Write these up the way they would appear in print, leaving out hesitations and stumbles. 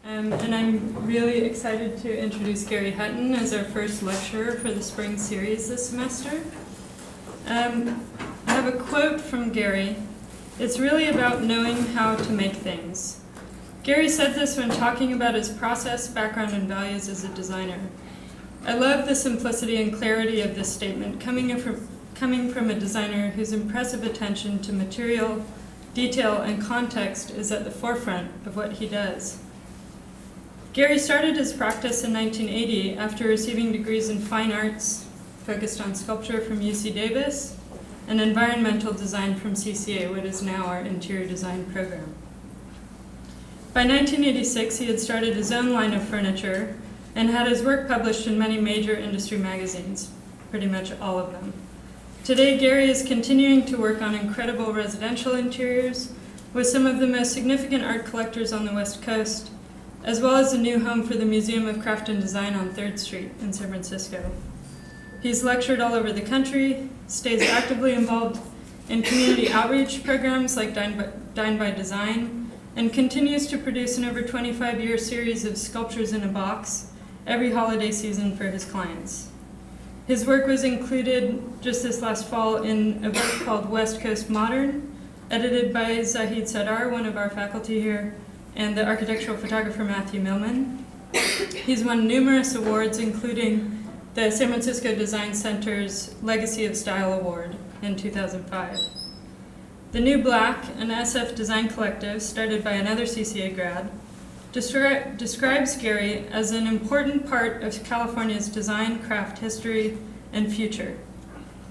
And I'm really excited to introduce Gary Hutton as our first lecturer for the spring series this semester. I have a quote from Gary. It's really about knowing how to make things. Gary said this when talking about his process, background, and values as a designer. I love the simplicity and clarity of this statement, coming from a designer whose impressive attention to material, detail, and context is at the forefront of what he does. Gary started his practice in 1980 after receiving degrees in fine arts, focused on sculpture from UC Davis, and environmental design from CCA, what is now our interior design program. By 1986, he had started his own line of furniture and had his work published in many major industry magazines, pretty much all of them. Today, Gary is continuing to work on incredible residential interiors with some of the most significant art collectors on the West Coast, as well as a new home for the Museum of Craft and Design on 3rd Street in San Francisco. He's lectured all over the country, stays actively involved in community outreach programs like Dine by Design, and continues to produce an over 25-year series of sculptures in a box every holiday season for his clients. His work was included just this last fall in a book called West Coast Modern, edited by Zahid Sadar, one of our faculty here, and the architectural photographer Matthew Millman. He's won numerous awards, including the San Francisco Design Center's Legacy of Style Award in 2005. The New Black, an SF design collective started by another CCA grad, describes Gary as an important part of California's design, craft history, and future.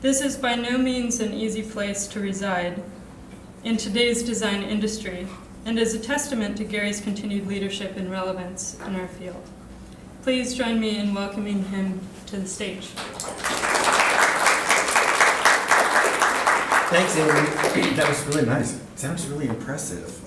This is by no means an easy place to reside in today's design industry, and is a testament to Gary's continued leadership and relevance in our field. Please join me in welcoming him to the stage. Thanks, Amy. That was really nice. It sounds really impressive.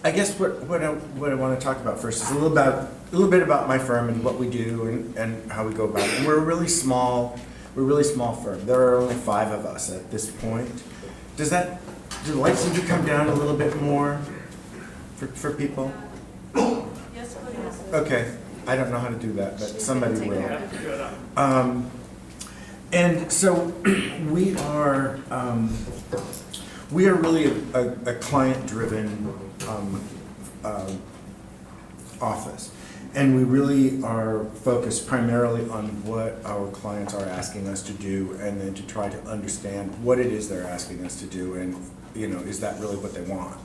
I guess what I want to talk about first is a little bit about my firm and what we do and how we go about it. And we're a really small firm. There are only 5 of us at this point. Do the lights need to come down a little bit more for people? Yes, please. Okay. I don't know how to do that, but somebody will. And so we are really a client-driven office, and we really are focused primarily on what our clients are asking us to do, and then to try to understand what it is they're asking us to do, and is that really what they want?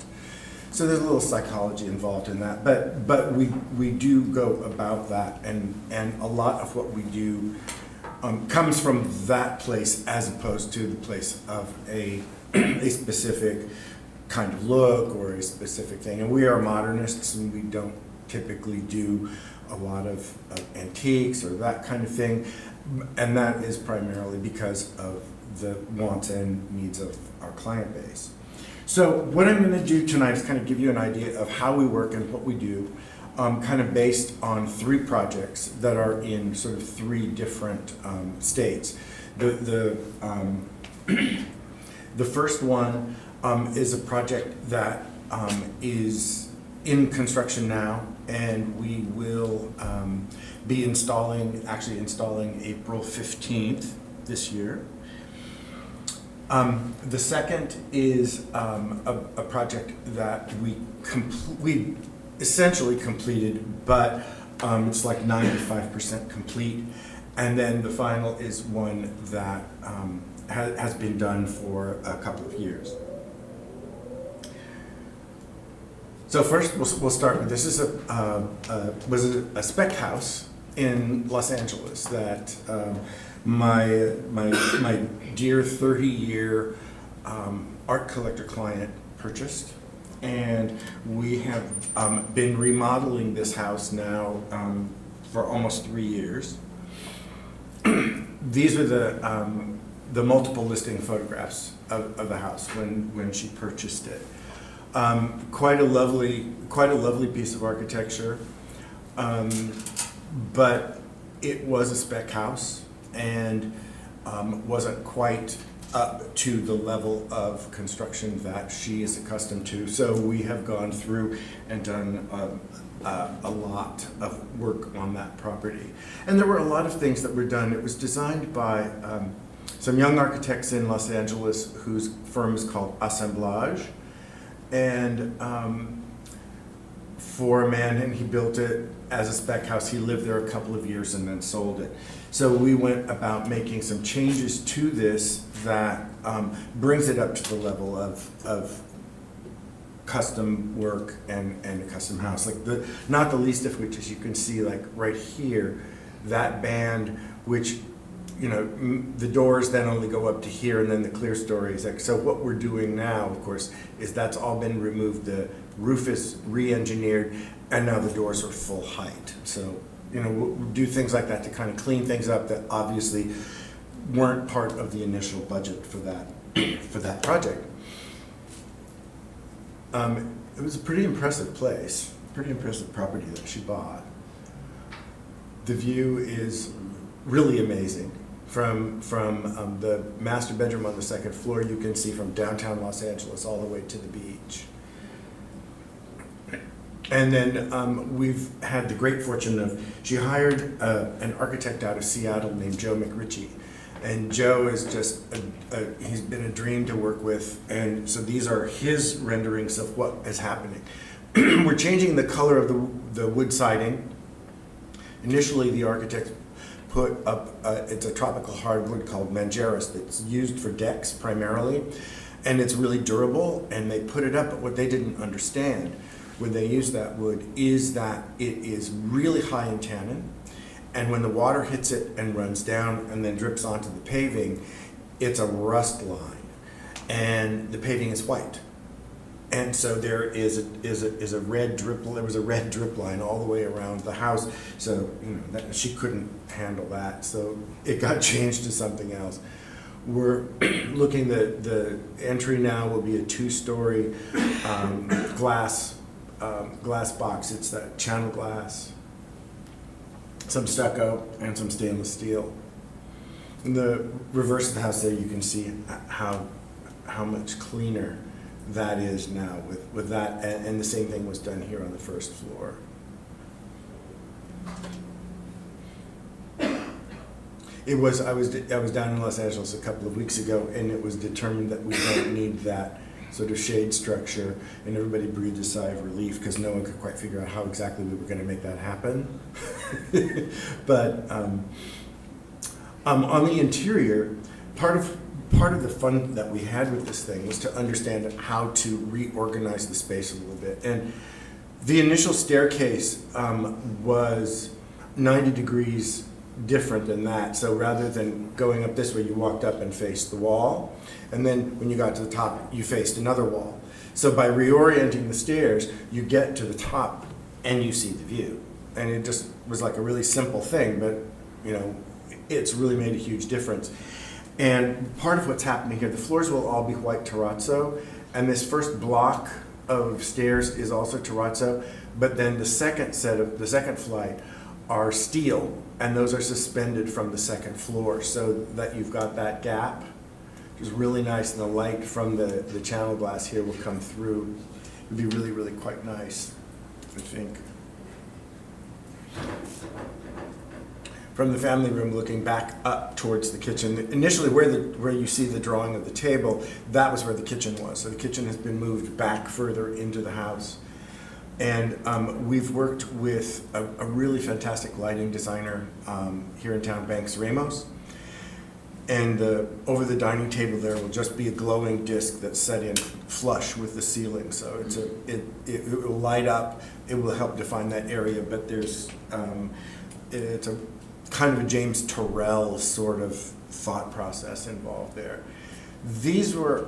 So there's a little psychology involved in that, but we do go about that, and a lot of what we do comes from that place as opposed to the place of a specific kind of look or a specific thing. And we are modernists, and we don't typically do a lot of antiques or that kind of thing, and that is primarily because of the wants and needs of our client base. So what I'm going to do tonight is kind of give you an idea of how we work and what we do, kind of based on 3 projects that are in sort of 3 different states. The first one is a project that is in construction now, and we will be installing April 15th this year. The second is a project that we essentially completed, but it's like 95% complete. And then the final is one that has been done for a couple of years. So first, we'll start with this. Is was a spec house in Los Angeles that my dear 30-year art collector client purchased, and we have been remodeling this house now for almost 3 years. These are the multiple listing photographs of the house when she purchased it. Quite a lovely piece of architecture, but it was a spec house and wasn't quite up to the level of construction that she is accustomed to. So we have gone through and done a lot of work on that property. And there were a lot of things that were done. It was designed by some young architects in Los Angeles whose firm is called Assemblage. And for a man, and he built it as a spec house. He lived there a couple of years and then sold it. So we went about making some changes to this that brings it up to the level of custom work and a custom house. Like not the least of which, as you can see, like right here, that band, which, you know, the doors then only go up to here, and then the clear stories. Like, so what we're doing now, of course, is that's all been removed. The roof is re-engineered, and now the doors are full height. So, you know, we'll do things like that to kind of clean things up that obviously weren't part of the initial budget for that project. It was a pretty impressive place, pretty impressive property that she bought. The view is really amazing. From the master bedroom on the second floor, you can see from downtown Los Angeles all the way to the beach. And then we've had the great fortune of, she hired an architect out of Seattle named Joe McRitchie. And Joe is just, he's been a dream to work with. And so these are his renderings of what is happening. We're changing the color of the wood siding. Initially, the architect put up, it's a tropical hardwood called Mangeras that's used for decks primarily. And it's really durable, and they put it up, but what they didn't understand when they used that wood is that it is really high in tannin. And when the water hits it and runs down and then drips onto the paving, it's a rust line, and the paving is white. And so there is a red drip. There was a red drip line all the way around the house. So you know she couldn't handle that. So it got changed to something else. We're looking. The entry now will be a 2-story glass box. It's that channel glass, some stucco, and some stainless steel. In the reverse of the house there, you can see how much cleaner that is now with that, and the same thing was done here on the first floor. I was down in Los Angeles a couple of weeks ago, and it was determined that we don't need that sort of shade structure, and everybody breathed a sigh of relief because no one could quite figure out how exactly we were going to make that happen. But on the interior, part of the fun that we had with this thing was to understand how to reorganize the space a little bit. And the initial staircase was 90 degrees different than that. So rather than going up this way, you walked up and faced the wall. And then when you got to the top, you faced another wall. So by reorienting the stairs, you get to the top and you see the view. And it just was like a really simple thing, but you know, it's really made a huge difference. And part of what's happening here, the floors will all be white terrazzo, and this first block of stairs is also terrazzo, but then the second flight are steel, and those are suspended from the second floor so that you've got that gap, which is really nice, and the light from the channel glass here will come through. It would be really, really quite nice, I think. From the family room, looking back up towards the kitchen. Initially, where you see the drawing of the table, that was where the kitchen was. So the kitchen has been moved back further into the house. And we've worked with a really fantastic lighting designer here in town, Banks Ramos. And over the dining table there will just be a glowing disc that's set in flush with the ceiling. So it will light up. It will help define that area. But there's it's a kind of a James Turrell sort of thought process involved there. These were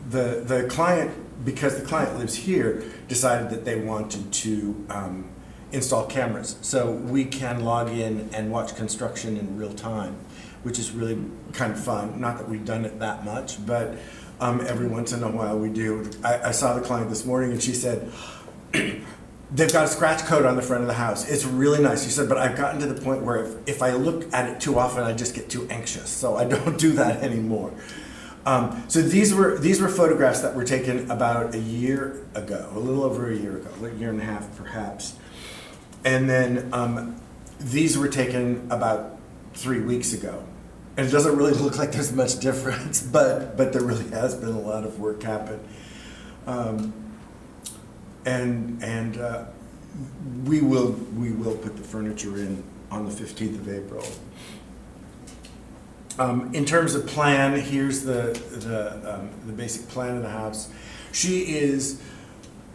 the client, because the client lives here, decided that they wanted to install cameras so we can log in and watch construction in real time, which is really kind of fun. Not that we've done it that much, but every once in a while we do. I saw the client this morning and she said, they've got a scratch coat on the front of the house. It's really nice. She said, but I've gotten to the point where if I look at it too often, I just get too anxious. So I don't do that anymore. So these were photographs that were taken about a year ago, a little over a year ago, a year and a half perhaps. And then these were taken about 3 weeks ago. And it doesn't really look like there's much difference, but there really has been a lot of work happen. We will put the furniture in on the 15th of April. In terms of plan, here's the basic plan of the house. She is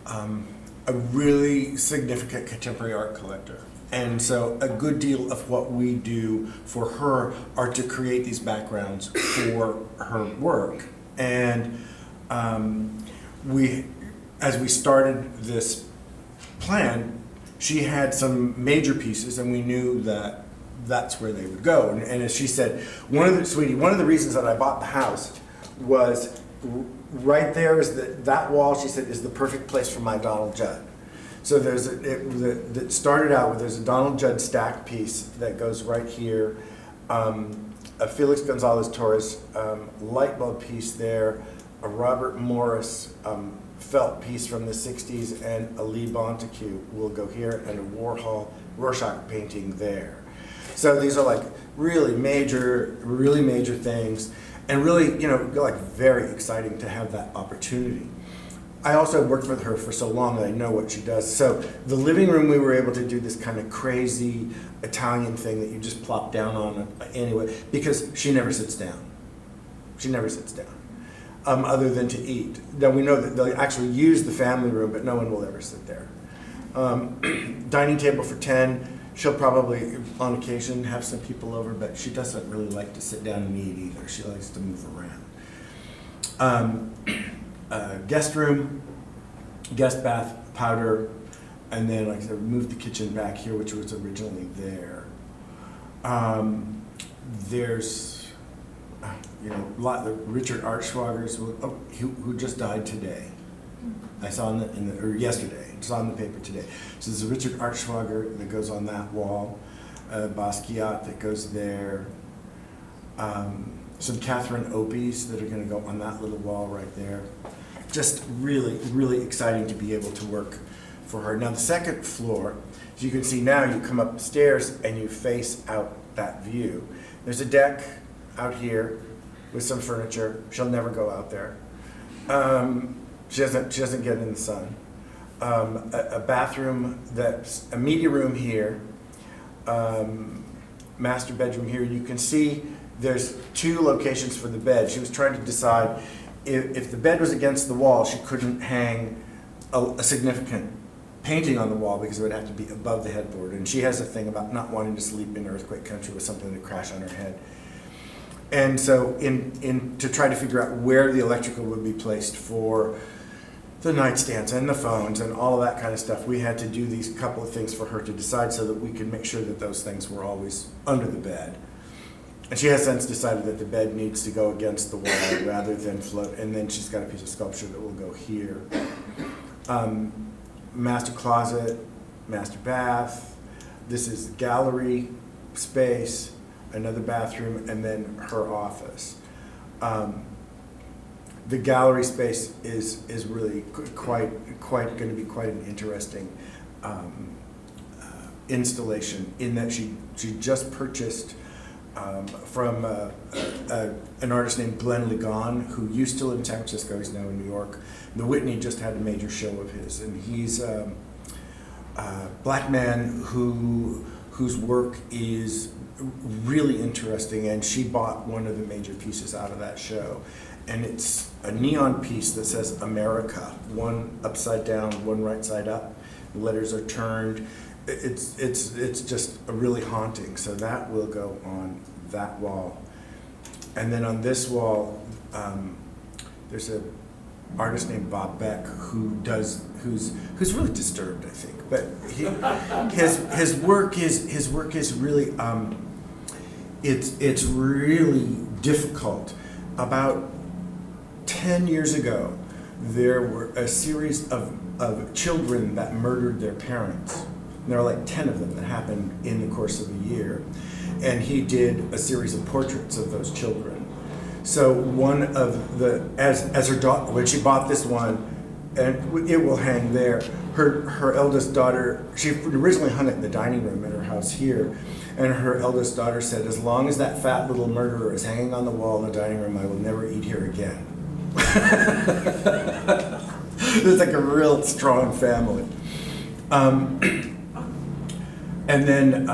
a really significant contemporary art collector. And so a good deal of what we do for her are to create these backgrounds for her work. And as we started this plan, she had some major pieces, and we knew that that's where they would go. And as she said, one of the reasons that I bought the house was right there is that wall, she said, is the perfect place for my Donald Judd. So that started out with, there's a Donald Judd stack piece that goes right here, a Felix Gonzalez Torres light bulb piece there, a Robert Morris felt piece from the 60s, and a Lee Montague will go here, and a Warhol Rorschach painting there. So these are like really major things, and really, like very exciting to have that opportunity. I also worked with her for so long that I know what she does. So the living room, we were able to do this kind of crazy Italian thing that you just plop down on anyway, because she never sits down. She never sits down, other than to eat. Now we know that they'll actually use the family room, but no one will ever sit there. Dining table for 10. She'll probably, on occasion, have some people over, but she doesn't really like to sit down and eat either. She likes to move around. Guest room, guest bath, powder, and then, like I said, moved the kitchen back here, which was originally there. There's, Richard Archschwager's, who just died today. I saw or yesterday. It's on the paper today. So there's a Richard Archschwager that goes on that wall, a Basquiat that goes there, some Catherine Opie's that are going to go on that little wall right there. Just really, really exciting to be able to work for her. Now the second floor, as you can see now, you come up the stairs and you face out that view. There's a deck out here with some furniture. She'll never go out there. She doesn't get in the sun. A bathroom, that's a media room here, master bedroom here. You can see there's 2 locations for the bed. She was trying to decide if the bed was against the wall, she couldn't hang a significant painting on the wall because it would have to be above the headboard. And she has a thing about not wanting to sleep in earthquake country with something that crash on her head. And so to try to figure out where the electrical would be placed for the nightstands and the phones and all of that kind of stuff, we had to do these couple of things for her to decide so that we could make sure that those things were always under the bed. And she has since decided that the bed needs to go against the wall rather than float, and then she's got a piece of sculpture that will go here. Master closet, master bath, this is gallery space, another bathroom, and then her office. The gallery space is really quite going to be quite an interesting installation, in that she just purchased from an artist named Glenn Ligon, who used to live in San Francisco. He's now in New York. The Whitney just had a major show of his, and he's a black man whose work is really interesting, and she bought one of the major pieces out of that show. And it's a neon piece that says America, one upside down, one right side up. The letters are turned. It's just really haunting. So that will go on that wall. And then on this wall, there's an artist named Bob Beck who's really disturbed, I think. But his work is really it's really difficult. About 10 years ago, there were a series of children that murdered their parents. And there were like 10 of them that happened in the course of a year. And he did a series of portraits of those children. So one of the, as her daughter, when she bought this one, and it will hang there, her eldest daughter, she originally hung it in the dining room in her house here, and her eldest daughter said, as long as that fat little murderer is hanging on the wall in the dining room, I will never eat here again. It's like a real strong family. And then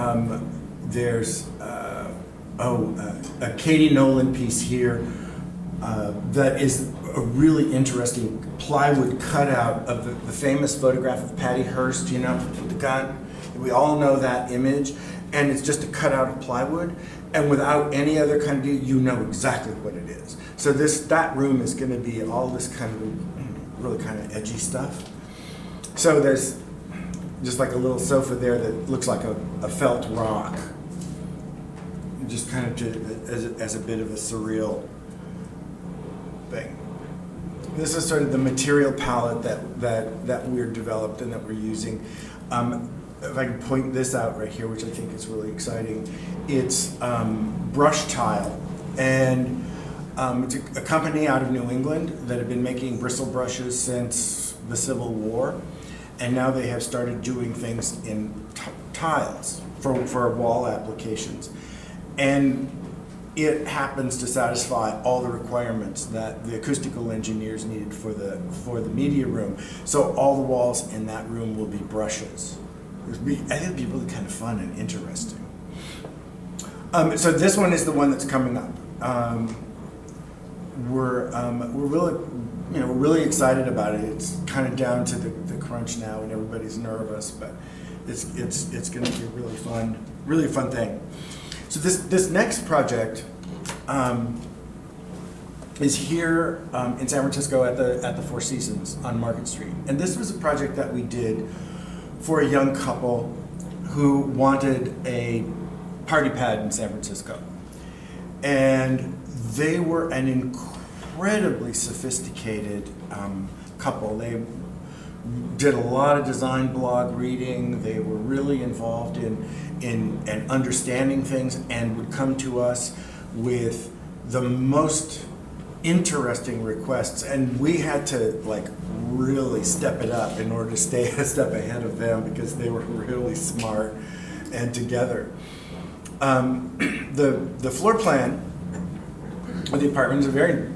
there's a Katie Nolan piece here that is a really interesting plywood cutout of the famous photograph of Patty Hearst, you know, with the gun. We all know that image, and it's just a cutout of plywood, and without any other kind of, you know exactly what it is. So that room is going to be all this kind of really kind of edgy stuff. So there's just like a little sofa there that looks like a felt rock, just kind of as a bit of a surreal thing. This is sort of the material palette that we're developed and that we're using. If I can point this out right here, which I think is really exciting, it's brush tile, and it's a company out of New England that have been making bristle brushes since the Civil War, and now they have started doing things in tiles for wall applications. And it happens to satisfy all the requirements that the acoustical engineers needed for the media room. So all the walls in that room will be brushes. I think it'd be really kind of fun and interesting. So this one is the one that's coming up. We're really excited about it. It's kind of down to the crunch now, and everybody's nervous, but it's going to be a really fun thing. So this next project is here in San Francisco at the Four Seasons on Market Street, and this was a project that we did for a young couple who wanted a party pad in San Francisco, and they were an incredibly sophisticated couple. They did a lot of design blog reading. They were really involved in understanding things, and would come to us with the most interesting requests, and we had to like really step it up in order to stay a step ahead of them because they were really smart and together. The floor plan of the apartment is a very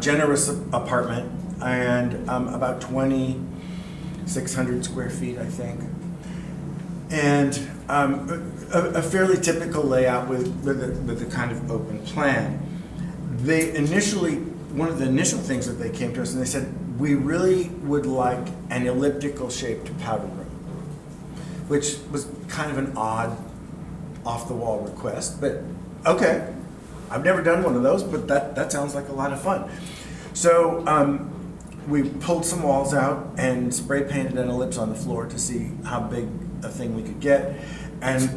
generous apartment, and about 2,600 square feet, I think, and a fairly typical layout with a kind of open plan. One of the initial things that they came to us and they said, we really would like an elliptical shaped powder room, which was kind of an odd off the wall request, but okay. I've never done one of those, but that sounds like a lot of fun. So we pulled some walls out and spray painted an ellipse on the floor to see how big a thing we could get, and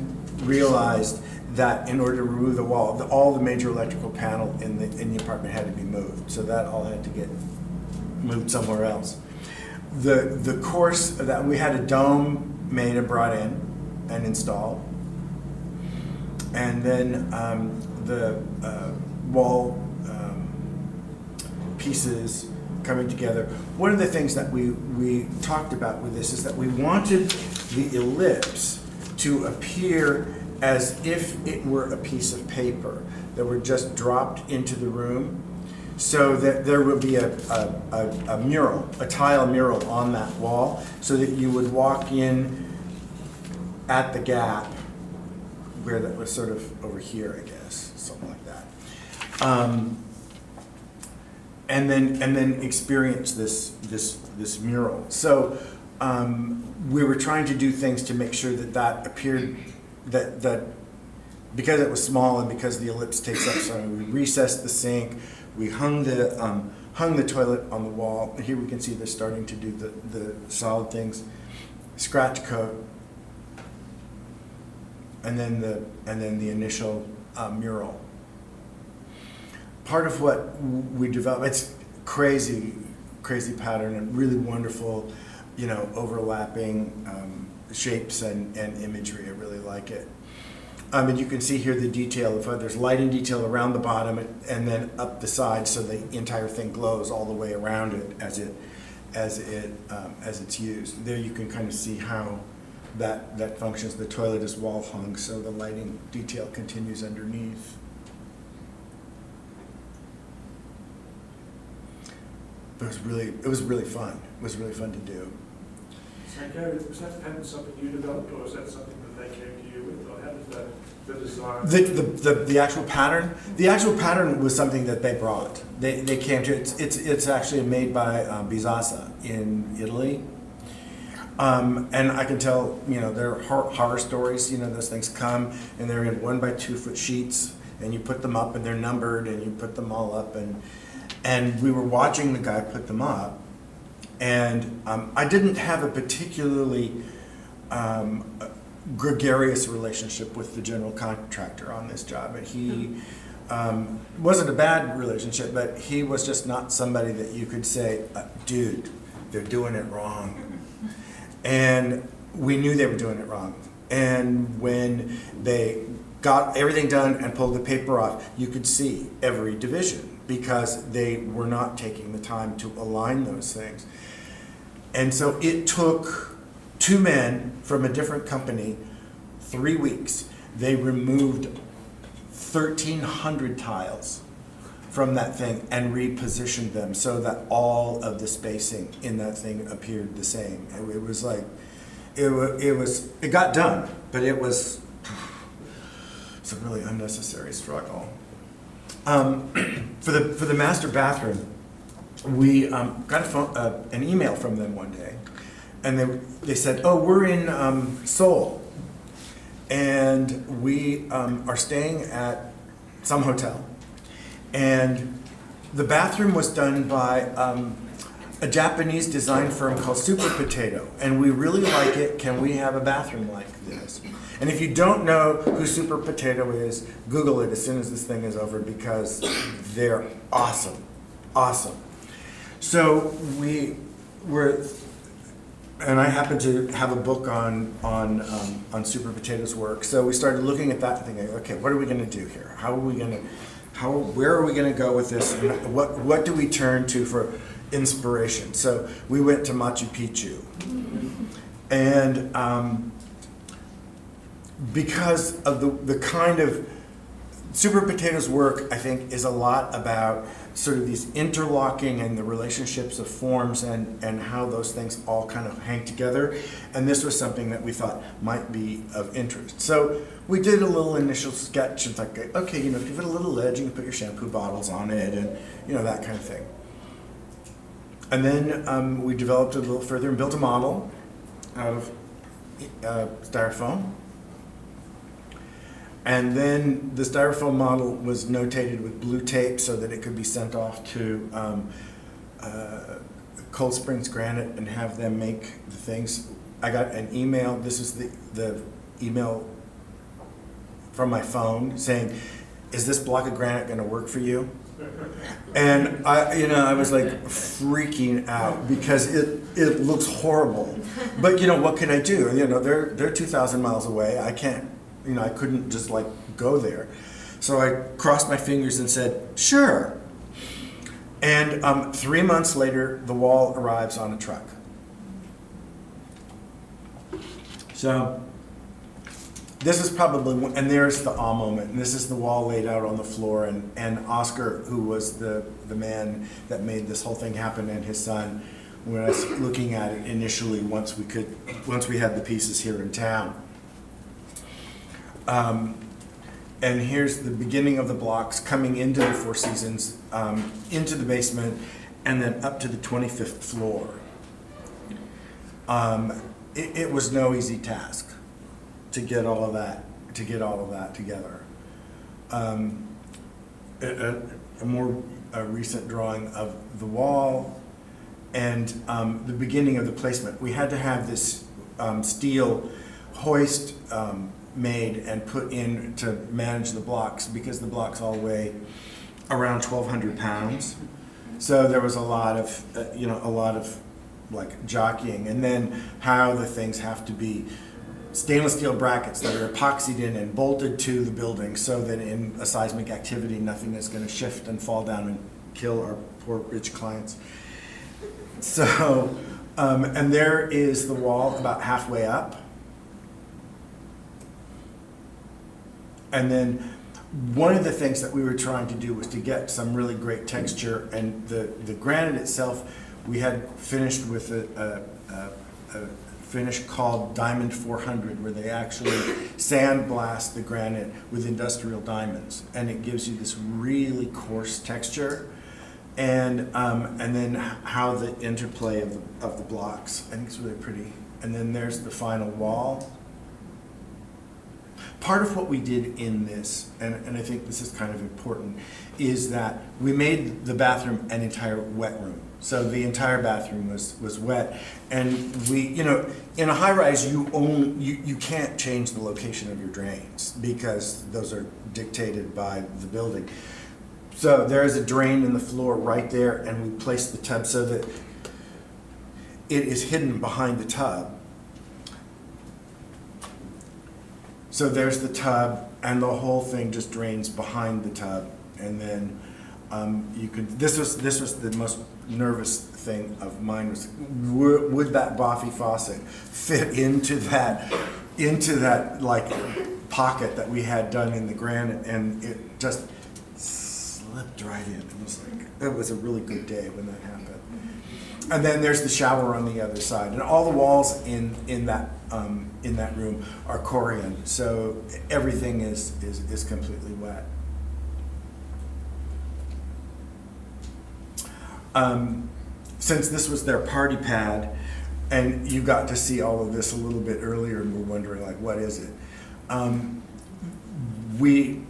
realized that in order to remove the wall, all the major electrical panel in the apartment had to be moved. So that all had to get moved somewhere else. The course that we had a dome made and brought in and installed, and then the wall pieces coming together. One of the things that we talked about with this is that we wanted the ellipse to appear as if it were a piece of paper that were just dropped into the room, so that there would be a mural, a tile mural on that wall, so that you would walk in at the gap where that was sort of over here, I guess, something like that, and then experience this mural. So we were trying to do things to make sure that appeared, that because it was small and because the ellipse takes up so we recessed the sink, we hung the toilet on the wall, and here we can see they're starting to do the solid things, scratch coat, and then the initial mural. Part of what we developed, it's crazy crazy pattern and really wonderful, overlapping shapes and imagery. I really like it. And you can see here the detail of there's lighting detail around the bottom and then up the side, so the entire thing glows all the way around it as it's used. There you can kind of see how that functions. The toilet is wall hung, so the lighting detail continues underneath. But it was really fun. It was really fun to do. So Gary, was that pattern something you developed, or was that something that they came to you with, or how did the design? The actual pattern. The actual pattern was something that they brought. They came to it. It's actually made by Bizasa in Italy. And I can tell, there are horror stories. Those things come and they're in 1 by 2 foot sheets, and you put them up and they're numbered, and you put them all up, and we were watching the guy put them up. And I didn't have a particularly gregarious relationship with the general contractor on this job. And he wasn't a bad relationship, but he was just not somebody that you could say, dude, they're doing it wrong. And we knew they were doing it wrong. And when they got everything done and pulled the paper off, you could see every division because they were not taking the time to align those things. And so it took 2 men from a different company 3 weeks. They removed 1,300 tiles from that thing and repositioned them so that all of the spacing in that thing appeared the same. It was like, it got done, but it was a really unnecessary struggle. For the master bathroom, we got an email from them one day, and they said, "Oh, we're in Seoul, and we are staying at some hotel, and the bathroom was done by a Japanese design firm called Super Potato, and we really like it. Can we have a bathroom like this?" And if you don't know who Super Potato is, Google it as soon as this thing is over, because they're awesome, awesome. So we were, and I happened to have a book on Super Potato's work. So we started looking at that and thinking, okay, what are we going to do here? Where are we going to go with this? And what do we turn to for inspiration? So we went to Machu Picchu, and because of the kind of Super Potato's work, I think, is a lot about sort of these interlocking and the relationships of forms and how those things all kind of hang together. And this was something that we thought might be of interest. So we did a little initial sketch. It's like, okay, give it a little ledge, you can put your shampoo bottles on it, and that kind of thing. And then we developed a little further and built a model out of styrofoam. And then the styrofoam model was notated with blue tape so that it could be sent off to Cold Springs Granite and have them make the things. I got an email. This is the email from my phone saying, "Is this block of granite going to work for you?" And I was like freaking out because it looks horrible. But what can I do? They're 2,000 miles away. I can't. I couldn't just go there. So I crossed my fingers and said, sure. And 3 months later, the wall arrives on a truck. So this is probably, and there's the awe moment. And this is the wall laid out on the floor. And Oscar, who was the man that made this whole thing happen, and his son, when I was looking at it initially, once we had the pieces here in town. And here's the beginning of the blocks coming into the Four Seasons, into the basement, and then up to the 25th floor. It was no easy task to get all of that together. A more recent drawing of the wall and the beginning of the placement. We had to have this steel hoist made and put in to manage the blocks, because the blocks all weigh around 1,200 pounds. so there was a lot of like jockeying, and then how the things have to be stainless steel brackets that are epoxied in and bolted to the building so that in a seismic activity nothing is going to shift and fall down and kill our poor rich clients. So, and there is the wall about halfway up. And then one of the things that we were trying to do was to get some really great texture, and the granite itself we had finished with a finish called Diamond 400, where they actually sandblast the granite with industrial diamonds, and it gives you this really coarse texture, and then how the interplay of the blocks, I think it's really pretty. And then there's the final wall. Part of what we did in this, and I think this is kind of important, is that we made the bathroom an entire wet room. So the entire bathroom was wet, and we, in a high rise, you can't change the location of your drains because those are dictated by the building. So there is a drain in the floor right there, and we placed the tub so that it is hidden behind the tub. So there's the tub, and the whole thing just drains behind the tub, and then you could. This was the most nervous thing of mine was would that Boffy faucet fit into that like pocket that we had done in the granite, and it just slipped right in. It was a really good day when that happened. And then there's the shower on the other side, and all the walls in that room are Corian, so everything is completely wet. Since this was their party pad, and you got to see all of this a little bit earlier, and we're wondering like, what is it? We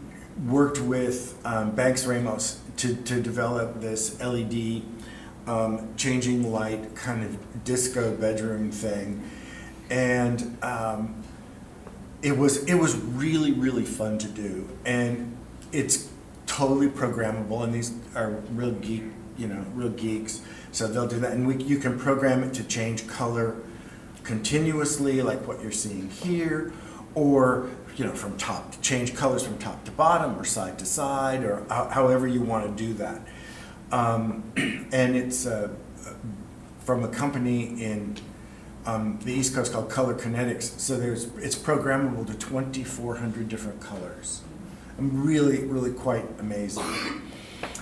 worked with Banks Ramos to develop this LED changing light kind of disco bedroom thing, and it was really, really fun to do, and it's totally programmable, and these are real geeks, so they'll do that, and you can program it to change color continuously, like what you're seeing here, or change colors from top to bottom or side to side, or however you want to do that. And it's from a company in the East Coast called Color Kinetics. So it's programmable to 2,400 different colors. Really, really quite amazing.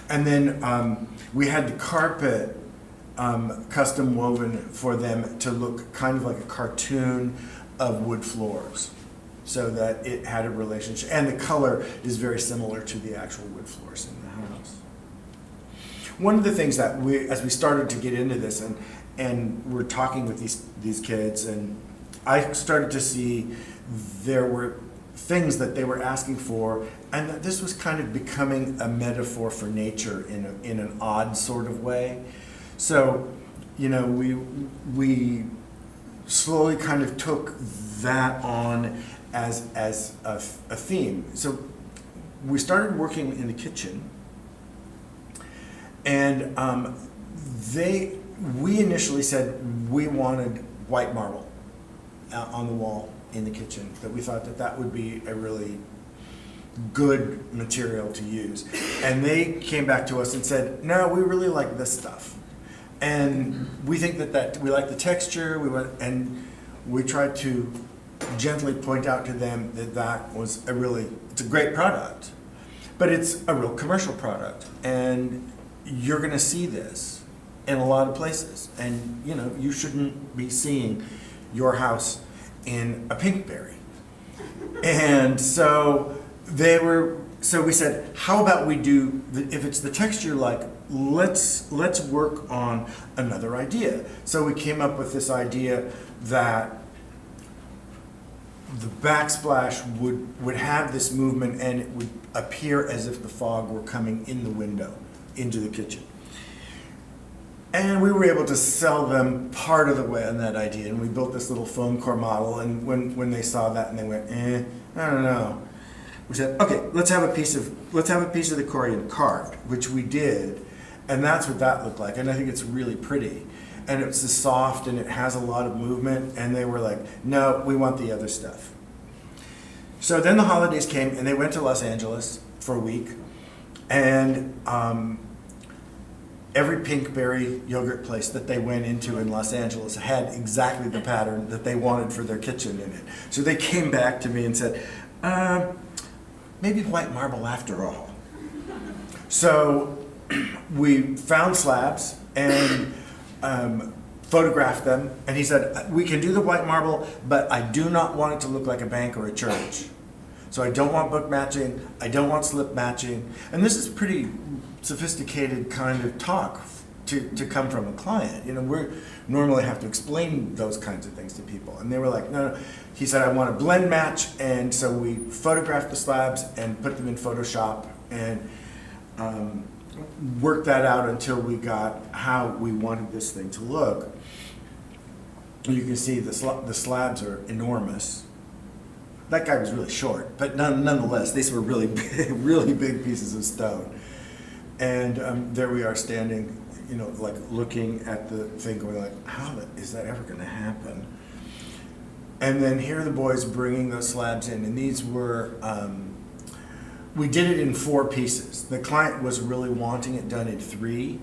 And then we had the carpet custom woven for them to look kind of like a cartoon of wood floors, so that it had a relationship. And the color is very similar to the actual wood floors in the house. One of the things that as we started to get into this, and we're talking with these kids, and I started to see there were things that they were asking for, and that this was kind of becoming a metaphor for nature in an odd sort of way. So, we slowly kind of took that on as a theme. So we started working in the kitchen, and we initially said we wanted white marble on the wall in the kitchen, that we thought that would be a really good material to use. And they came back to us and said, no, we really like this stuff. And we think that we like the texture, and we tried to gently point out to them that was it's a great product, but it's a real commercial product, and you're gonna see this in a lot of places, and you shouldn't be seeing your house in a Pinkberry. And so we said, how about we do, if it's the texture like, let's work on another idea. So we came up with this idea that the backsplash would have this movement, and it would appear as if the fog were coming in the window into the kitchen. And we were able to sell them part of the way on that idea, and we built this little foam core model, and when they saw that and they went, I don't know. We said, okay, let's have a piece of the Corian carved, which we did, And that's what that looked like, and I think it's really pretty. And it's the soft, and it has a lot of movement, and they were like, no, we want the other stuff. So then the holidays came, and they went to Los Angeles for a week, and every pinkberry yogurt place that they went into in Los Angeles had exactly the pattern that they wanted for their kitchen in it. So they came back to me and said, maybe white marble after all. So we found slabs and photographed them, and he said, we can do the white marble, but I do not want it to look like a bank or a church. So I don't want book matching, I don't want slip matching, and this is pretty sophisticated kind of talk to come from a client. You know, we normally have to explain those kinds of things to people, and they were like, no. He said, I want a blend match, and so we photographed the slabs and put them in Photoshop and worked that out until we got how we wanted this thing to look. You can see the slabs are enormous. That guy was really short, but nonetheless, these were really big pieces of stone. And there we are standing, you know, like looking at the thing going like, how is that ever going to happen? And then here are the boys bringing those slabs in, and these were, we did it in 4 pieces. The client was really wanting it done in 3,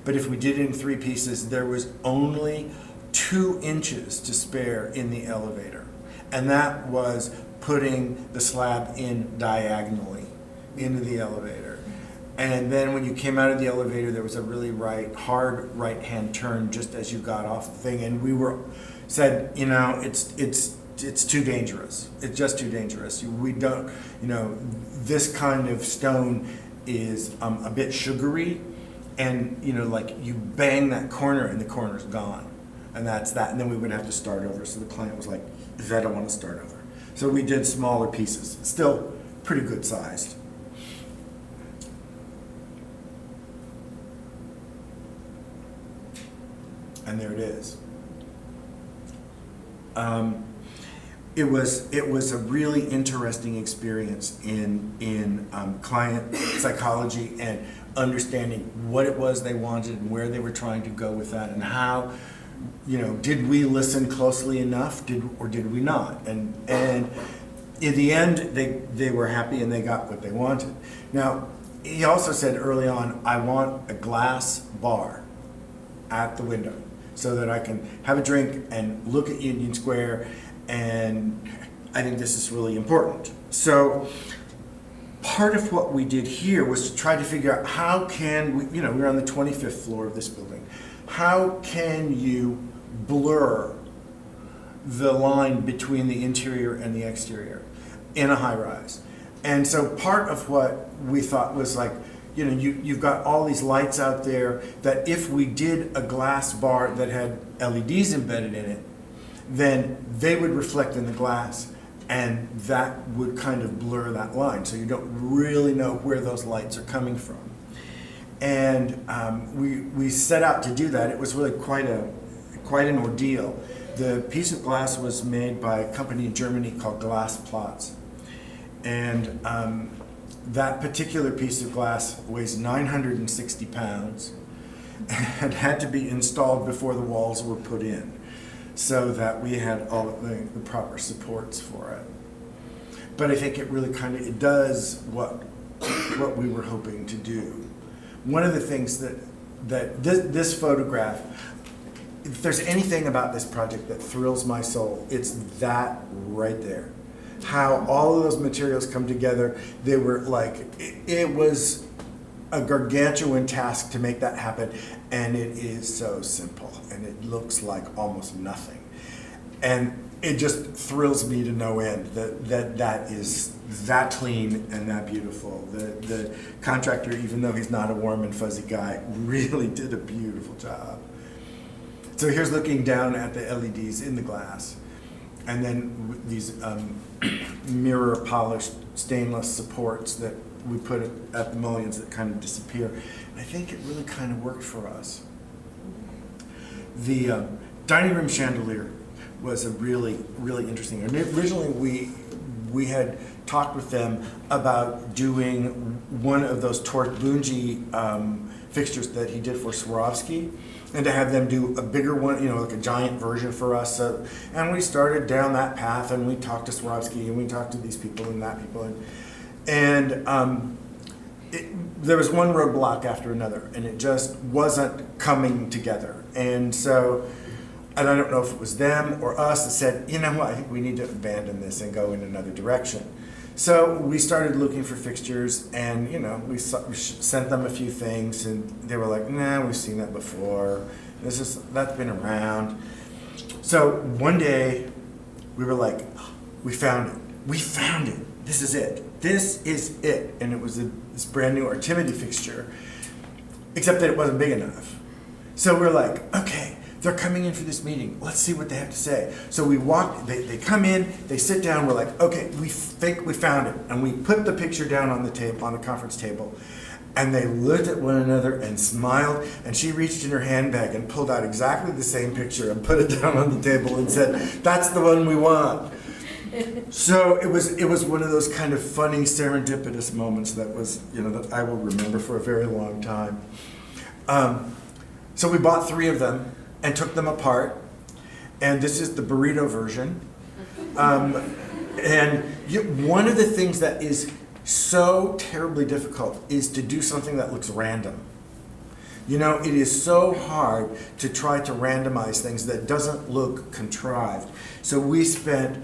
but if we did it in 3 pieces, there was only 2 inches to spare in the elevator. And that was putting the slab in diagonally into the elevator. And then when you came out of the elevator, there was a really hard right-hand turn just as you got off the thing. And we said, you know, it's too dangerous. It's just too dangerous. We don't, you know, this kind of stone is a bit sugary, and you know, like you bang that corner and the corner's gone, and that's that. And then we would have to start over. So the client was like, I don't want to start over. So we did smaller pieces, still pretty good sized. And there it is. It was a really interesting experience in client psychology and understanding what it was they wanted and where they were trying to go with that, and how, you know, did we listen closely enough, or did we not? And in the end, they were happy and they got what they wanted. Now, he also said early on, I want a glass bar at the window so that I can have a drink and look at Union Square, and I think this is really important. So part of what we did here was to try to figure out how can we, you know, we're on the 25th floor of this building. How can you blur the line between the interior and the exterior in a high rise? And so part of what we thought was like, you know, you've got all these lights out there that if we did a glass bar that had LEDs embedded in it, then they would reflect in the glass, and that would kind of blur that line. So you don't really know where those lights are coming from. And we set out to do that. It was really quite an ordeal. The piece of glass was made by a company in Germany called Glass Plots. And that particular piece of glass weighs 960 pounds and had to be installed before the walls were put in, so that we had all the proper supports for it. But I think it really it does what we were hoping to do. One of the things that this photograph, if there's anything about this project that thrills my soul, it's that right there. How all of those materials come together. They were like, it was a gargantuan task to make that happen, and it is so simple, and it looks like almost nothing. And it just thrills me to no end that is that clean and that beautiful. The contractor, even though he's not a warm and fuzzy guy, really did a beautiful job. So here's looking down at the LEDs in the glass, and then these mirror polished stainless supports that we put at the mullions that kind of disappear. And I think it really kind of worked for us. The dining room chandelier was a really interesting. And originally we had talked with them about doing one of those torque bungees fixtures that he did for Swarovski, and to have them do a bigger one, you know, like a giant version for us. So, and we started down that path, and we talked to Swarovski, and we talked to these people and that people, there was one roadblock after another, and it just wasn't coming together. And so, and I don't know if it was them or us that said, you know what, I think we need to abandon this and go in another direction. So we started looking for fixtures, and you know, we sent them a few things, and they were like, nah, we've seen that before. That's been around. So one day, we were like, we found it. We found it. This is it. This is it. And it was this brand new Artimity fixture, except that it wasn't big enough. So we're like, okay, they're coming in for this meeting. Let's see what they have to say. So we walk, they come in, they sit down, we're like, okay, we think we found it. And we put the picture down on the table, on the conference table. And they looked at one another and smiled, and she reached in her handbag and pulled out exactly the same picture and put it down on the table and said, that's the one we want. So it was one of those kind of funny serendipitous moments that was, you know, that I will remember for a very long time. So we bought 3 of them and took them apart, and this is the burrito version. One of the things that is so terribly difficult is to do something that looks random. You know, it is so hard to try to randomize things that doesn't look contrived. So we spent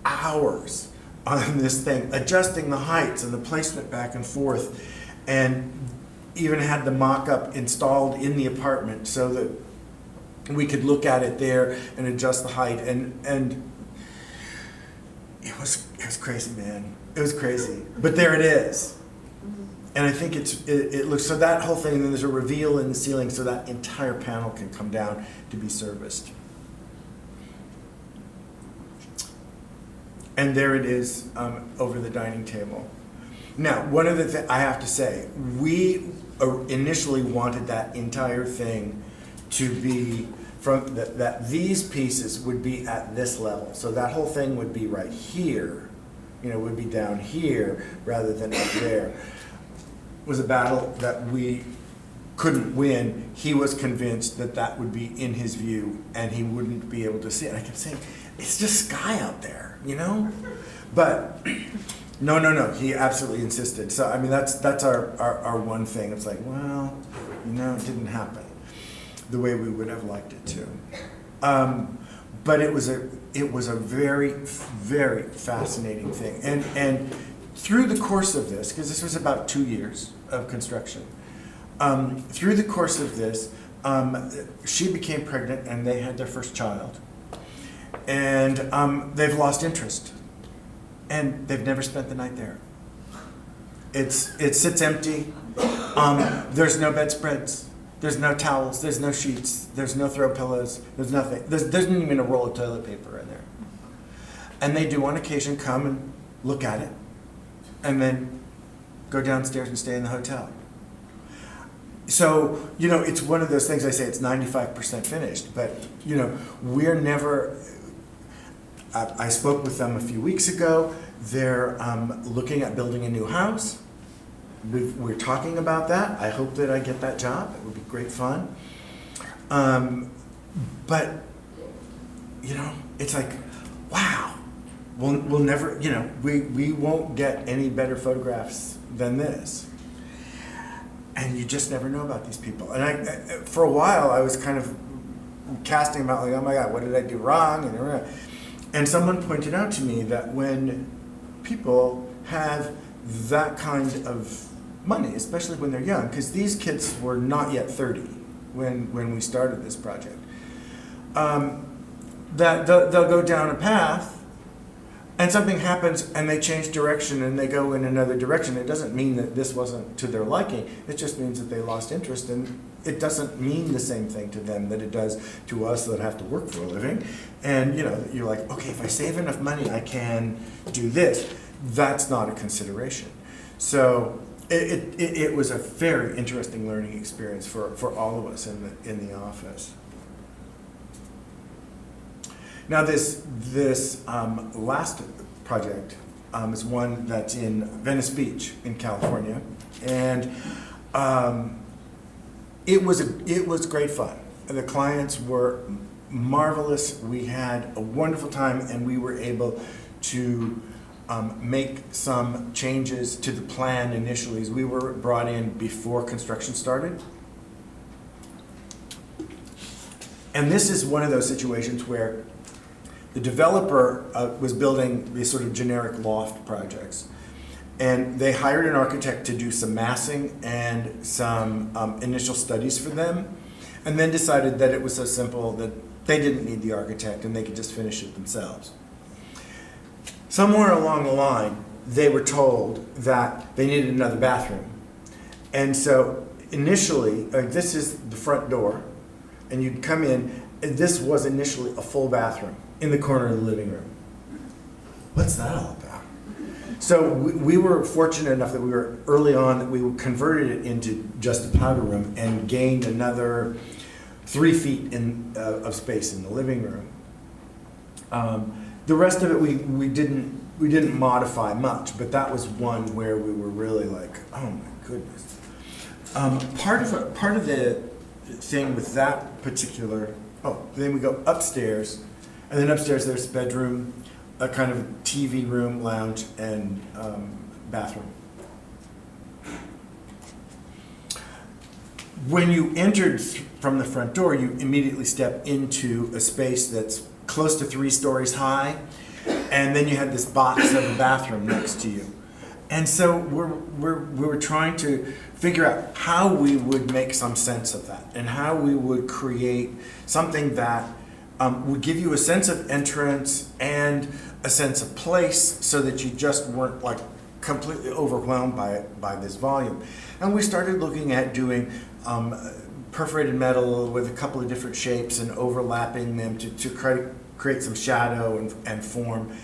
hours on this thing, adjusting the heights and the placement back and forth, and even had the mock-up installed in the apartment so that we could look at it there and adjust the height, and it was crazy, man. It was crazy, but there it is. And I think it looks, so that whole thing, and then there's a reveal in the ceiling so that entire panel can come down to be serviced. And there it is over the dining table. Now, one of the things I have to say, we initially wanted that entire thing to be from that these pieces would be at this level. So that whole thing would be right here, you know, would be down here rather than up there. It was a battle that we couldn't win. He was convinced that that would be in his view and he wouldn't be able to see it. And I kept saying, it's just sky out there, you know? But no, he absolutely insisted. So, I mean, that's our one thing. It's like, well, you know, it didn't happen the way we would have liked it to. But it was a very, very fascinating thing. And through the course of this, because this was about 2 years of construction, through the course of this, she became pregnant and they had their first child. And they've lost interest. And they've never spent the night there. It sits empty. There's no bedspreads. There's no towels. There's no sheets. There's no throw pillows. There's nothing. There isn't even a roll of toilet paper in there. And they do on occasion come and look at it and then go downstairs and stay in the hotel. So, you know, it's one of those things I say it's 95% finished, but, you know, we're never... I spoke with them a few weeks ago. They're looking at building a new house. We're talking about that. I hope that I get that job. It would be great fun. But, you know, it's like, wow. We'll never, you know, we won't get any better photographs than this. And you just never know about these people. And for a while, I was kind of casting about like, oh my God, what did I do wrong? And someone pointed out to me that when people have that kind of money, especially when they're young, because these kids were not yet 30 when we started this project, that they'll go down a path and something happens and they change direction and they go in another direction. It doesn't mean that this wasn't to their liking. It just means that they lost interest, and it doesn't mean the same thing to them that it does to us that have to work for a living. And you know, you're like, okay, if I save enough money, I can do this. That's not a consideration. So it was a very interesting learning experience for all of us in the office. Now this last project is one that's in Venice Beach in California, and It was great fun. The clients were marvelous. We had a wonderful time, and we were able to make some changes to the plan initially. As we were brought in before construction started. And this is one of those situations where the developer was building these sort of generic loft projects. And they hired an architect to do some massing and some initial studies for them, and then decided that it was so simple that they didn't need the architect and they could just finish it themselves. Somewhere along the line, they were told that they needed another bathroom. And so initially, this is the front door, and you'd come in, and this was initially a full bathroom in the corner of the living room. What's that all about? So we were fortunate enough that we were early on that we converted it into just a powder room and gained another 3 feet of space in the living room. The rest of it we didn't modify much, but that was one where we were really like, oh my goodness. Part of the thing with that particular, then we go upstairs, and then upstairs there's bedroom, a kind of TV room, lounge, and bathroom. When you entered from the front door, you immediately step into a space that's close to 3 stories high, and then you had this box of a bathroom next to you. And so we were trying to figure out how we would make some sense of that, and how we would create something that would give you a sense of entrance and a sense of place, so that you just weren't like completely overwhelmed by this volume. And we started looking at doing perforated metal with a couple of different shapes and overlapping them to create some shadow and form.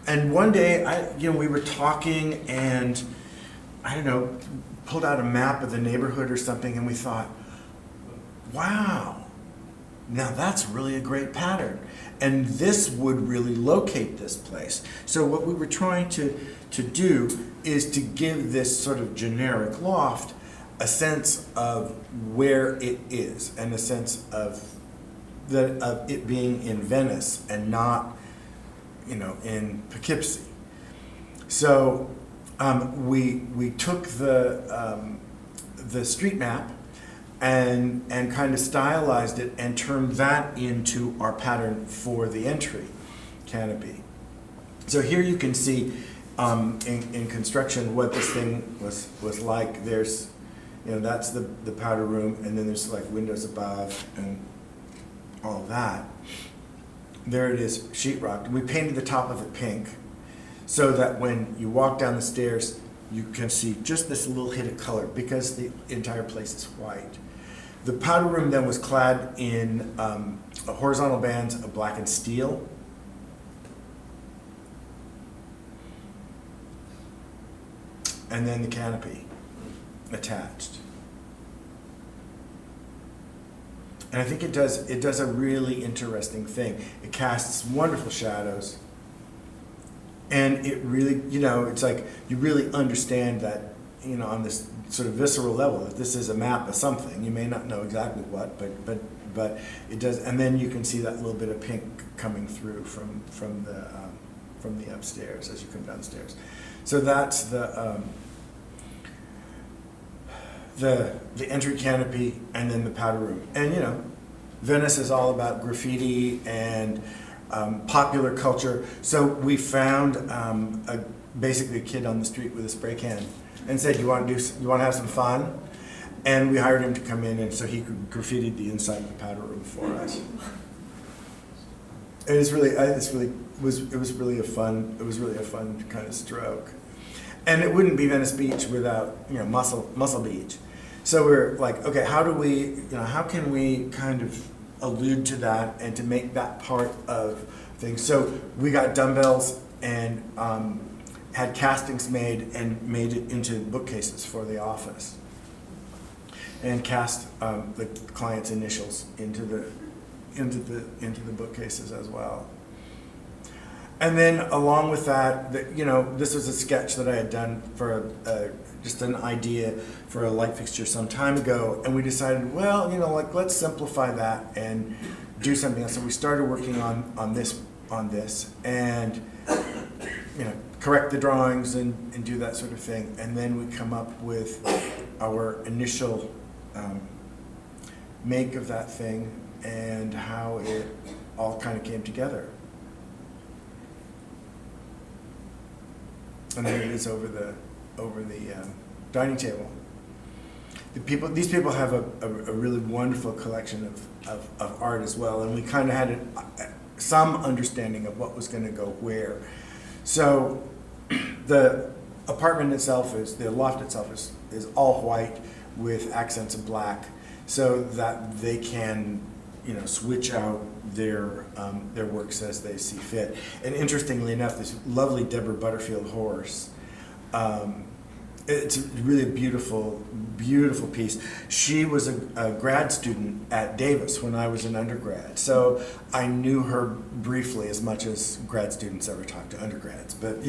And one day, we were talking, and I don't know, pulled out a map of the neighborhood or something, and we thought, wow, now that's really a great pattern. And this would really locate this place. So what we were trying to do is to give this sort of generic loft a sense of where it is, and a sense of it being in Venice and not, in Poughkeepsie. So we took the street map and kind of stylized it and turned that into our pattern for the entry canopy. So here you can see in construction what this thing was like. There's, that's the powder room, and then there's like windows above and all that. There it is, sheetrock. We painted the top of it pink so that when you walk down the stairs, you can see just this little hit of color because the entire place is white. The powder room then was clad in horizontal bands of blackened steel. And then the canopy attached. And I think it does a really interesting thing. It casts wonderful shadows. And it really, it's like you really understand that, on this sort of visceral level, that this is a map of something. You may not know exactly what, but it does. And then you can see that little bit of pink coming through from the upstairs as you come downstairs. So that's the entry canopy, and then the powder room. And Venice is all about graffiti and popular culture. So we found basically a kid on the street with a spray can and said, "You want to have some fun?" And we hired him to come in, and so he could graffiti the inside of the powder room for us. It was really a fun kind of stroke. And it wouldn't be Venice Beach without Muscle Beach. So we're like, okay, how can we kind of allude to that and to make that part of things? So we got dumbbells and had castings made and made it into bookcases for the office, and cast the client's initials into the bookcases as well. And then along with that, this was a sketch that I had done for just an idea for a light fixture some time ago, and we decided, well, let's simplify that and do something else. So we started working on this, and correct the drawings and do that sort of thing, and then we come up with our initial make of that thing and how it all kind of came together. And then it is over the dining table. These people have a really wonderful collection of art as well, and we kind of had some understanding of what was going to go where. So the apartment itself the loft itself is all white with accents of black, so that they can switch out their works as they see fit. And interestingly enough, this lovely Deborah Butterfield horse, it's really a beautiful, beautiful piece. She was a grad student at Davis when I was an undergrad, so I knew her briefly, as much as grad students ever talk to undergrads. But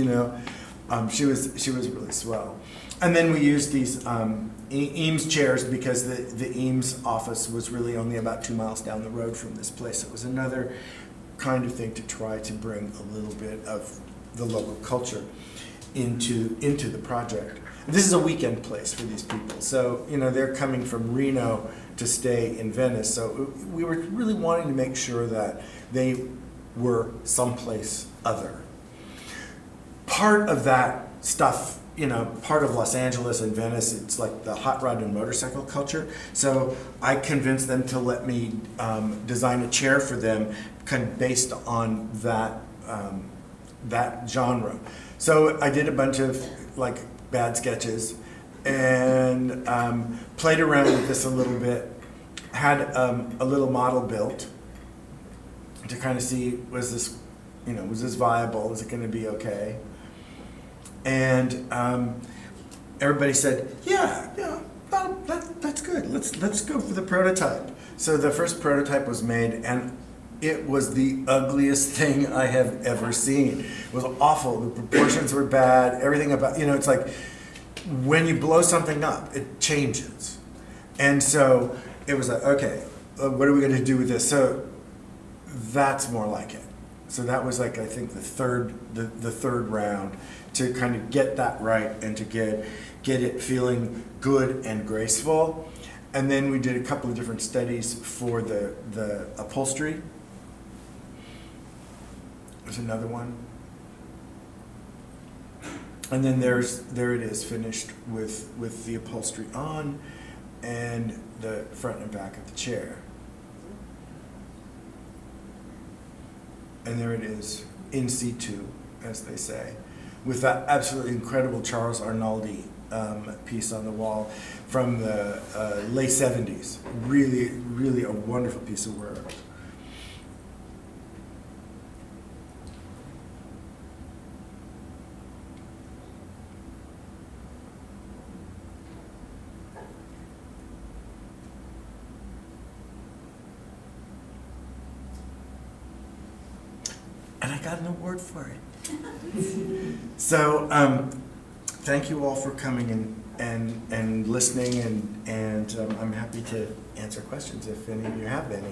she was really swell. And then we used these Eames chairs because the Eames office was really only about 2 miles down the road from this place. It was another kind of thing to try to bring a little bit of the local culture into the project. This is a weekend place for these people, so they're coming from Reno to stay in Venice. So we were really wanting to make sure that they were someplace other. Part of that stuff, part of Los Angeles and Venice, it's like the hot rod and motorcycle culture. So I convinced them to let me design a chair for them, kind of based on that genre. So I did a bunch of bad sketches and played around with this a little bit. Had a little model built to kind of see, was this viable? Is it going to be okay? And everybody said, yeah, that's good. Let's go for the prototype. So the first prototype was made, and it was the ugliest thing I have ever seen. It was awful. The proportions were bad. Everything about, it's like when you blow something up, it changes. And so it was like, okay, what are we going to do with this? So that's more like it. So that was I think the third round to kind of get that right and to get it feeling good and graceful. And then we did a couple of different studies for the upholstery. There's another one. And then there it is, finished with the upholstery on and the front and back of the chair. And there it is, in situ, as they say, with that absolutely incredible Charles Arnaldi piece on the wall from the late 70s. Really, really a wonderful piece of work. And I got an award for it. So thank you all for coming and listening, and I'm happy to answer questions if any of you have any.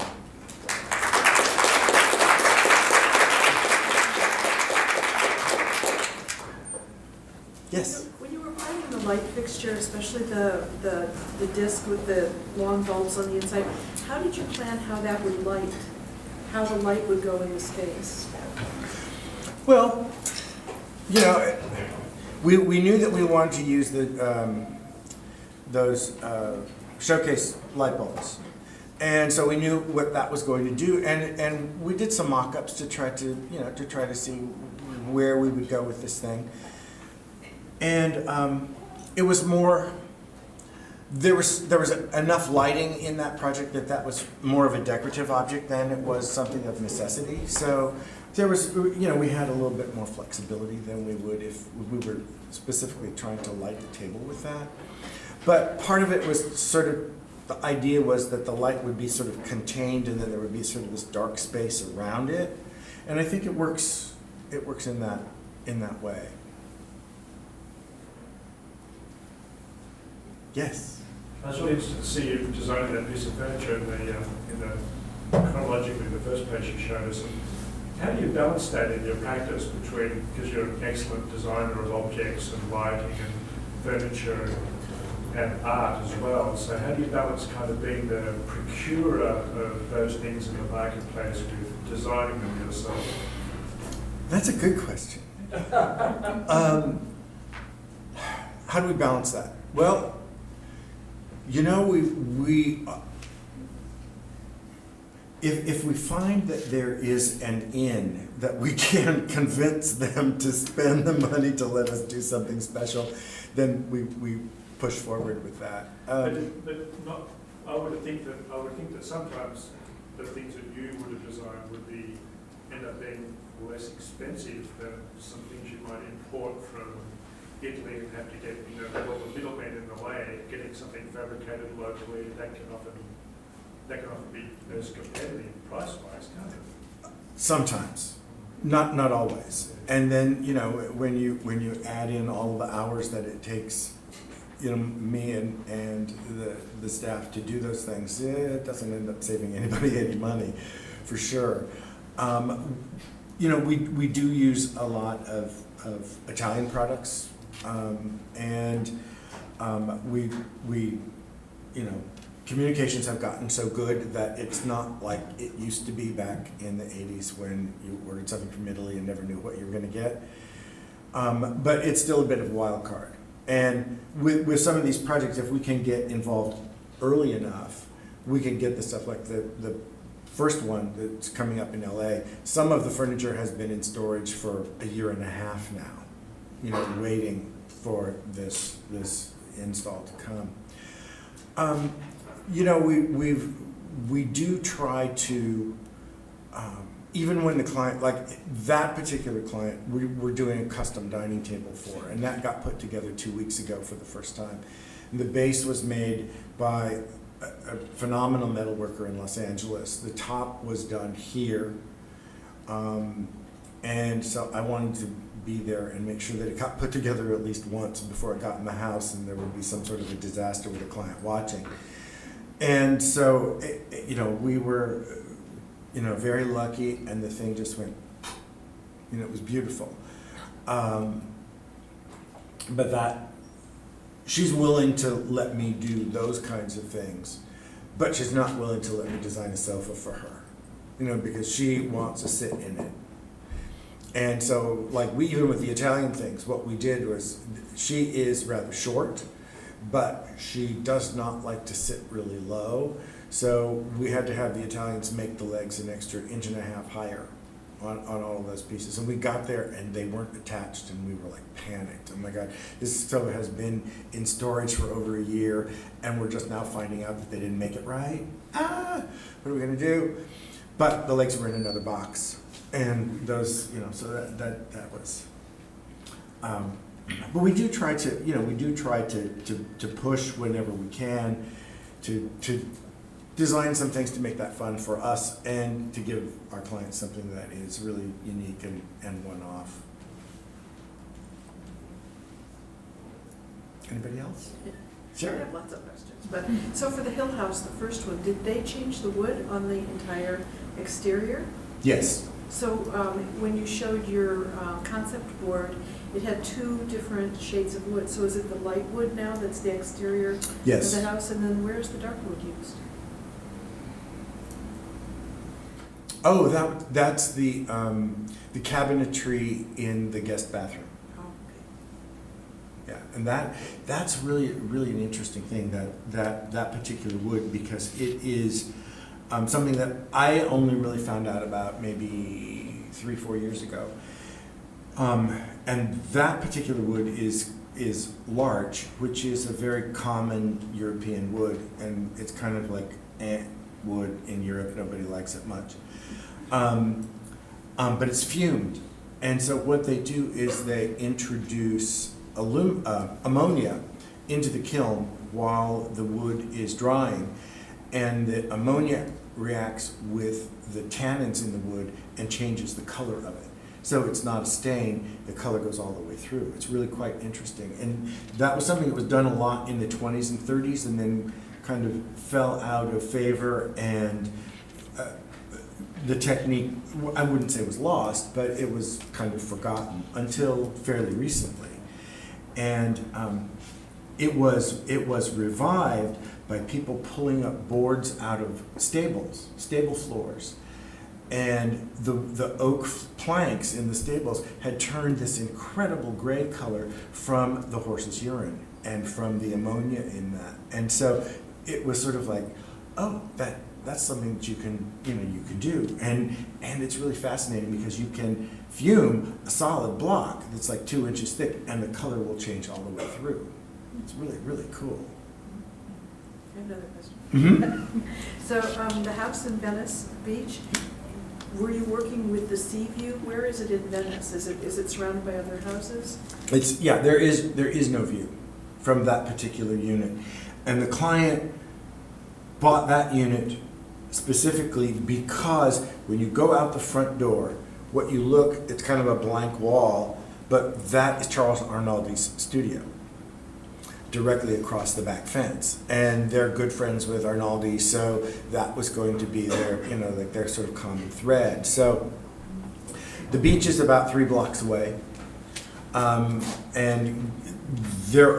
Yes? When you were finding the light fixture, especially the disc with the long bulbs on the inside, how did you plan how that would light? How the light would go in the space? Well, we knew that we wanted to use those showcase light bulbs, and so we knew what that was going to do, and we did some mock-ups to try to see where we would go with this thing, and it was more. There was enough lighting in that project that was more of a decorative object than it was something of necessity. So there was, we had a little bit more flexibility than we would if we were specifically trying to light the table with that. But part of it was sort of, the idea was that the light would be sort of contained and then there would be sort of this dark space around it. And I think it works it works in that way. Yes. I was really interested to see you designing that piece of furniture in the chronologically the first page you showed us. And how do you balance that in your practice between, because you're an excellent designer of objects and lighting and furniture and art as well, so how do you balance kind of being the procurer of those things in the marketplace with designing them yourself? That's a good question. How do we balance that? Well, you know, if we find that there is an in that we can convince them to spend the money to let us do something special, then we push forward with that. But not. I would think that sometimes the things that you would have designed would end up being less expensive than some things you might import from Italy and have to get, all the middlemen in the way. Getting something fabricated locally, that can often be as competitive price-wise, can't it? Sometimes, not always. And then, when you add in all the hours that it takes, me and the staff to do those things, it doesn't end up saving anybody any money, for sure. We do use a lot of Italian products, and we communications have gotten so good that it's not like it used to be back in the 80s when you ordered something from Italy and never knew what you were going to get. But it's still a bit of a wild card. And with some of these projects, if we can get involved early enough, we can get the stuff like the first one that's coming up in LA. Some of the furniture has been in storage for a year and a half now, waiting for this install to come. We do try to, even when the client, like that particular client, we're doing a custom dining table for, and that got put together 2 weeks ago for the first time. And the base was made by a phenomenal metal worker in Los Angeles. The top was done here, and so I wanted to be there and make sure that it got put together at least once before it got in the house and there would be some sort of a disaster with a client watching. And so, we were, very lucky, and the thing just went, it was beautiful. But she's willing to let me do those kinds of things, but she's not willing to let me design a sofa for her, because she wants to sit in it. And so, even with the Italian things, what we did was, she is rather short, but she does not like to sit really low. So we had to have the Italians make the legs an extra 1.5 inches higher on all of those pieces. And we got there and they weren't attached and we were panicked. Oh my God, this sofa has been in storage for over a year and we're just now finding out that they didn't make it right. What are we gonna do? But the legs were in another box. And those, so that was, but we do try to push whenever we can to design some things to make that fun for us and to give our clients something that is really unique and one-off. Anybody else? Yeah. Sure. I have lots of questions. But so for the Hill House, the first one, did they change the wood on the entire exterior? Yes. So when you showed your concept board, it had 2 different shades of wood. So is it the light wood now that's the exterior Yes. of the house? And then where's the dark wood used? Oh, that's the cabinetry in the guest bathroom. Oh, okay. Yeah, and that's really an interesting thing, that particular wood, because it is something that I only really found out about maybe 3-4 years ago. And that particular wood is larch, which is a very common European wood, and it's kind of like ant wood in Europe. Nobody likes it much. But it's fumed. And so what they do is they introduce ammonia into the kiln while the wood is drying. And the ammonia reacts with the tannins in the wood and changes the color of it. So it's not a stain, the color goes all the way through. It's really quite interesting. And that was something that was done a lot in the 20s and 30s and then kind of fell out of favor, and the technique, I wouldn't say was lost, but it was kind of forgotten until fairly recently. And it was revived by people pulling up boards out of stables, stable floors. And the oak planks in the stables had turned this incredible gray color from the horse's urine and from the ammonia in that. And so it was sort of like, oh, that's something that you can do. And it's really fascinating because you can fume a solid block that's like 2 inches thick and the color will change all the way through. It's really, really cool. I have another question. Mm-hmm. So the house in Venice Beach, were you working with the sea view? Where is it in Venice? Is it surrounded by other houses? There is no view from that particular unit. And the client bought that unit specifically because when you go out the front door, what you look, it's kind of a blank wall, but that is Charles Arnaldi's studio, directly across the back fence. And they're good friends with Arnaldi, so that was going to be their, like their sort of common thread. So the beach is about 3 blocks away. And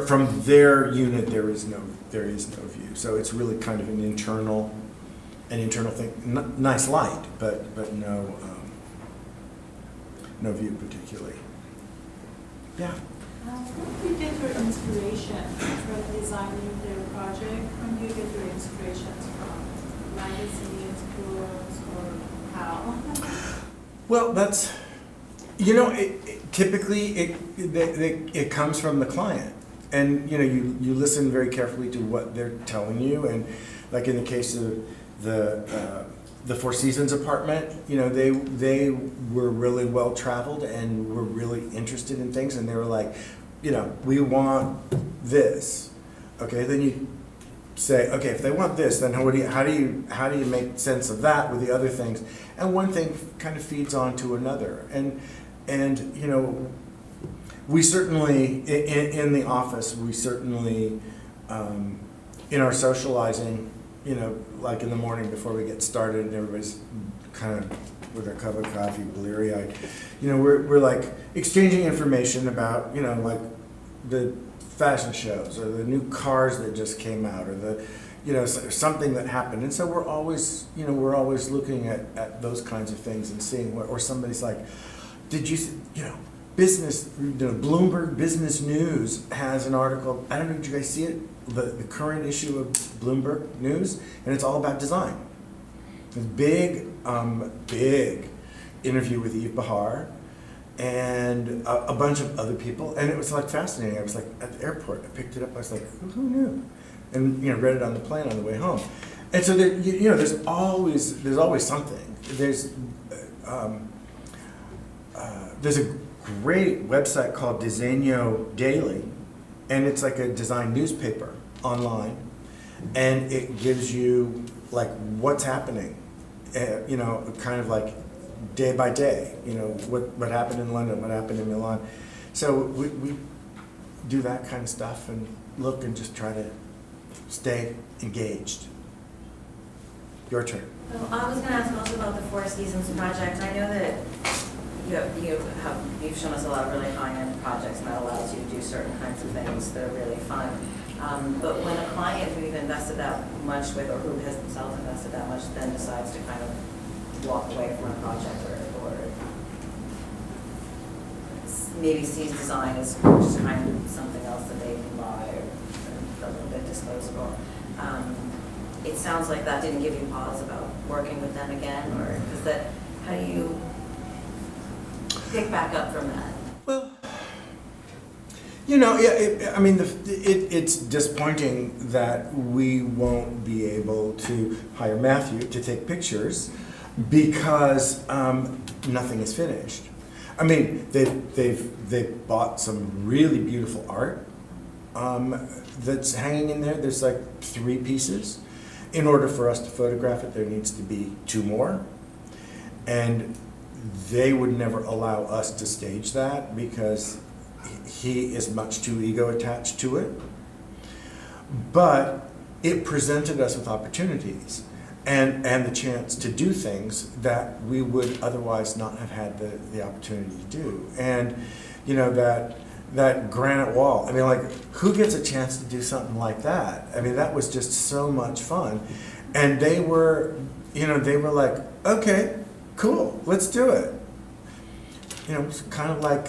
from their unit, there is no view. So it's really kind of an internal thing. Nice light, but no view particularly. Yeah. Where do you get your inspiration for designing their project? Where do you get your inspirations from? Magazines, books, or how? Well, that's, typically it comes from the client. And, you listen very carefully to what they're telling you. And like in the case of the Four Seasons apartment, they were really well traveled and were really interested in things, and they were like, we want this. Okay, then you say, okay, if they want this, then how do you make sense of that with the other things? And one thing kind of feeds on to another. And we certainly in the office, we certainly in our socializing, like in the morning before we get started and everybody's kind of with their cup of coffee, bleary-eyed, we're like exchanging information about, like the fashion shows or the new cars that just came out or the, something that happened. And so we're always looking at those kinds of things and seeing what, or somebody's like, did you, business, Bloomberg Business News has an article, I don't know, did you guys see it? The current issue of Bloomberg News, and it's all about design. It's big interview with Yves Bahar and a bunch of other people, and it was like fascinating. I was like at the airport, I picked it up, I was like, who knew? And read it on the plane on the way home. And so there, there's always something. There's a great website called Disegno Daily, and it's like a design newspaper online, and it gives you like what's happening, kind of like day by day, what happened in London, what happened in Milan. So we do that kind of stuff and look and just try to stay engaged. Your turn. Well, I was going to ask also about the Four Seasons project. I know that you've shown us a lot of really high-end projects, and that allows you to do certain kinds of things that are really fun. But when a client who you've invested that much with, or who has themselves invested that much, then decides to kind of walk away from a project or maybe sees design as just kind of something else that they can buy or a little bit disposable. It sounds like that didn't give you pause about working with them again, or is that, how do you pick back up from that? Well, it's disappointing that we won't be able to hire Matthew to take pictures because nothing is finished. I mean, they've bought some really beautiful art that's hanging in there. There's like 3 pieces. In order for us to photograph it, there needs to be 2 more. And they would never allow us to stage that because he is much too ego attached to it. But it presented us with opportunities and the chance to do things that we would otherwise not have had the opportunity to do. And, you know, that granite wall, I mean, like, who gets a chance to do something like that? I mean, that was just so much fun. And they were, you know, they were like, okay, cool, let's do it. You know, it's kind of like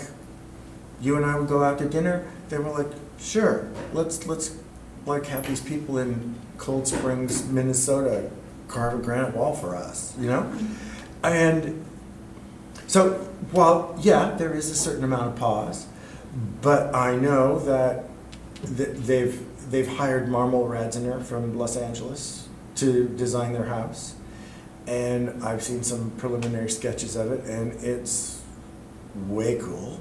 you and I would go out to dinner. They were like, sure, let's like have these people in Cold Springs, Minnesota carve a granite wall for us, you know? And so while, yeah, there is a certain amount of pause, but I know that they've hired Marmol Radziner from Los Angeles to design their house. And I've seen some preliminary sketches of it, and it's way cool.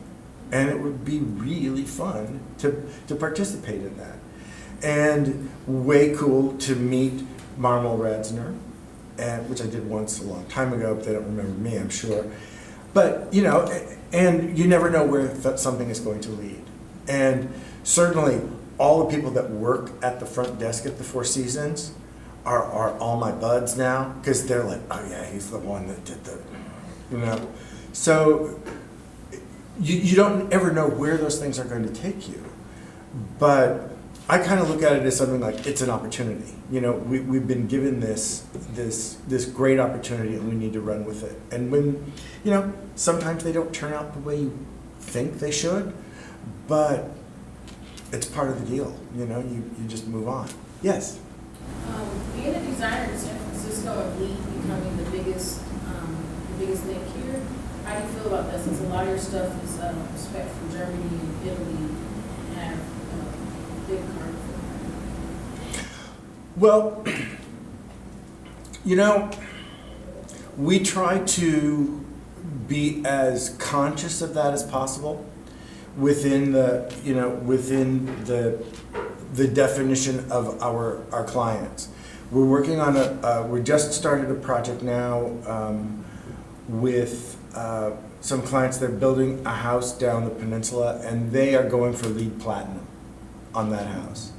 And it would be really fun to participate in that. And way cool to meet Marmol Radziner, which I did once a long time ago, but they don't remember me, I'm sure. But, you know, and you never know where something is going to lead. And certainly all the people that work at the front desk at the Four Seasons are all my buds now, because they're like, oh yeah, he's the one that did the, you know. So you don't ever know where those things are going to take you. But I kind of look at it as something like it's an opportunity. You know, we've been given this great opportunity, and we need to run with it. And when, you know, sometimes they don't turn out the way you think they should, but it's part of the deal. You know, you just move on. Yes. Being a designer in San Francisco and LEED becoming the biggest thing here, how do you feel about that? Since a lot of your stuff is spec from Germany and Italy and have big carbon footprint. Well, you know, we try to be as conscious of that as possible within the, you know, within the definition of our clients. We're working on we just started a project now with some clients. They're building a house down the peninsula, and they are going for LEED Platinum on that house.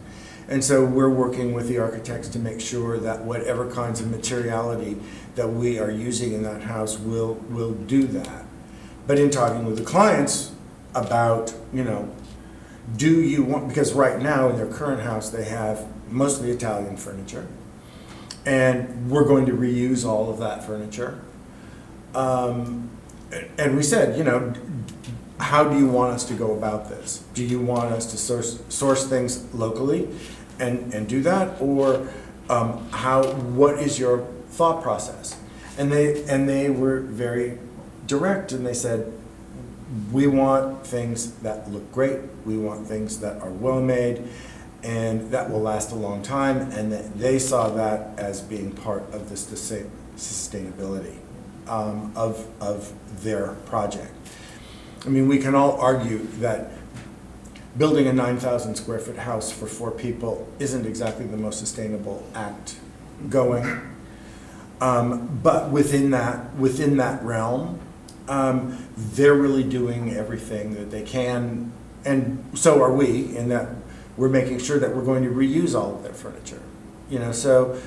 And so we're working with the architects to make sure that whatever kinds of materiality that we are using in that house will do that. But in talking with the clients about, you know, do you want, because right now in their current house they have mostly Italian furniture, and we're going to reuse all of that furniture. And we said, you know, how do you want us to go about this? Do you want us to source things locally and do that, or what is your thought process? And they were very direct, and they said, we want things that look great, we want things that are well made, and that will last a long time, and that they saw that as being part of the sustainability of their project. I mean, we can all argue that building a 9,000 square foot house for 4 people isn't exactly the most sustainable act going. But within that realm, they're really doing everything that they can, and so are we, in that we're making sure that we're going to reuse all of their furniture. You know, so,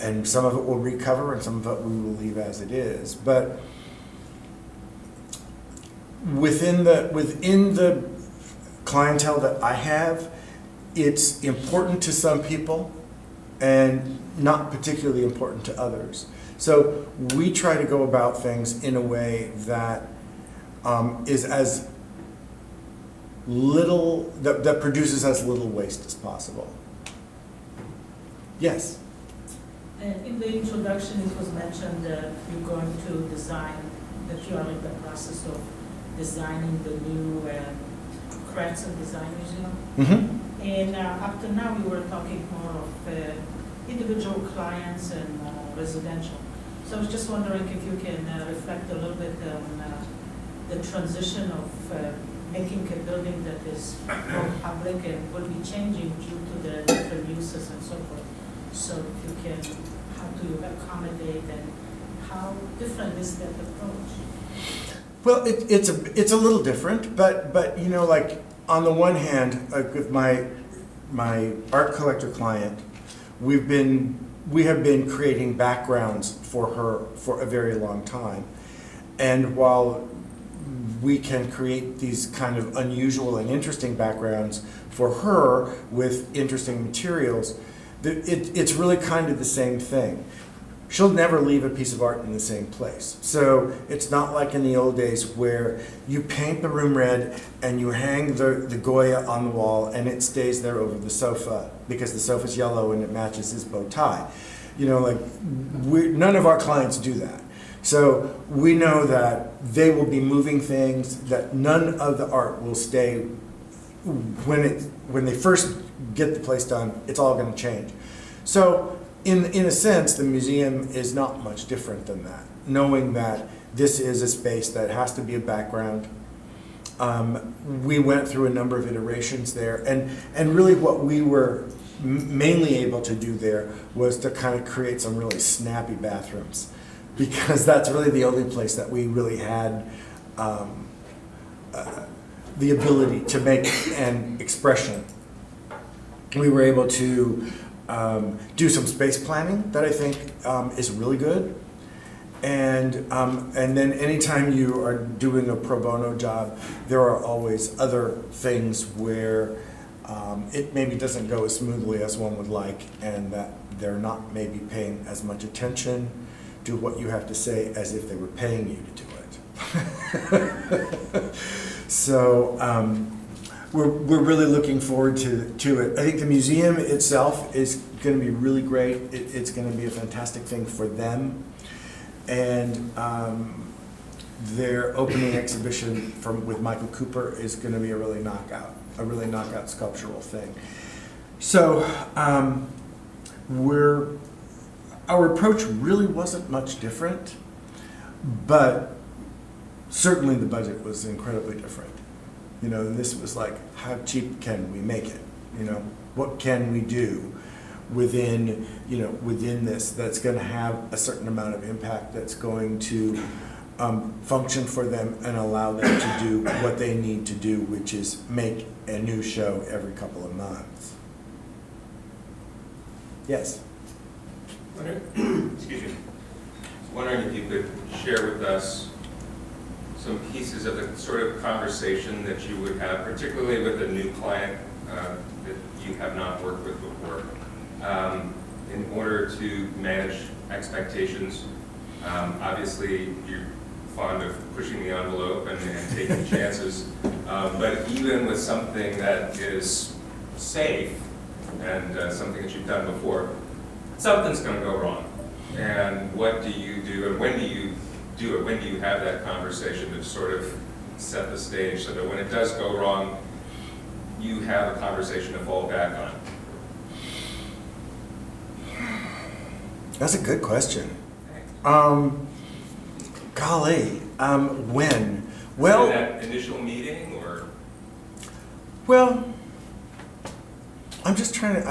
and some of it will recover and some of it we will leave as it is. But within the clientele that I have, it's important to some people and not particularly important to others. So we try to go about things in a way that is as little, that produces as little waste as possible. Yes? And in the introduction, it was mentioned that you're going to design, that you are in the process of designing the new Crafts and Design Museum. Mm-hmm. And up to now, we were talking more of individual clients and residential. So I was just wondering if you can reflect a little bit on the transition of making a building that is more public and will be changing due to the different uses and so forth. So if you can, how do you accommodate and how different is that approach? Well, it's a little different, but you know, like on the one hand, like with my art collector client, we have been creating backgrounds for her for a very long time, and while we can create these kind of unusual and interesting backgrounds for her with interesting materials, it's really kind of the same thing. She'll never leave a piece of art in the same place. So it's not like in the old days where you paint the room red and you hang the Goya on the wall and it stays there over the sofa because the sofa's yellow and it matches his bow tie. You know, like none of our clients do that. So we know that they will be moving things, that none of the art will stay. When they first get the place done, it's all going to change. So in a sense, the museum is not much different than that, knowing that this is a space that has to be a background. We went through a number of iterations there, and really what we were mainly able to do there was to kind of create some really snappy bathrooms, because that's really the only place that we really had the ability to make an expression. We were able to do some space planning that I think is really good. And then anytime you are doing a pro bono job, there are always other things where it maybe doesn't go as smoothly as one would like, and that they're not maybe paying as much attention to what you have to say as if they were paying you to do it. So we're really looking forward to it. I think the museum itself is going to be really great. It's going to be a fantastic thing for them. And their opening exhibition with Michael Cooper is going to be a really knockout sculptural thing. So our approach really wasn't much different, but certainly the budget was incredibly different. You know, this was like, how cheap can we make it? You know, what can we do within this that's going to have a certain amount of impact, that's going to function for them and allow them to do what they need to do, which is make a new show every couple of months. Yes? Excuse me. I was wondering if you could share with us some pieces of the sort of conversation that you would have, particularly with a new client that you have not worked with before, in order to manage expectations. Obviously, you're fond of pushing the envelope and taking chances, but even with something that is safe and something that you've done before, something's going to go wrong. And what do you do, and when do you do it? When do you have that conversation to sort of set the stage so that when it does go wrong, you have a conversation to fall back on? That's a good question. Golly, when? Well, is it that initial meeting, or? Well, I'm just trying to.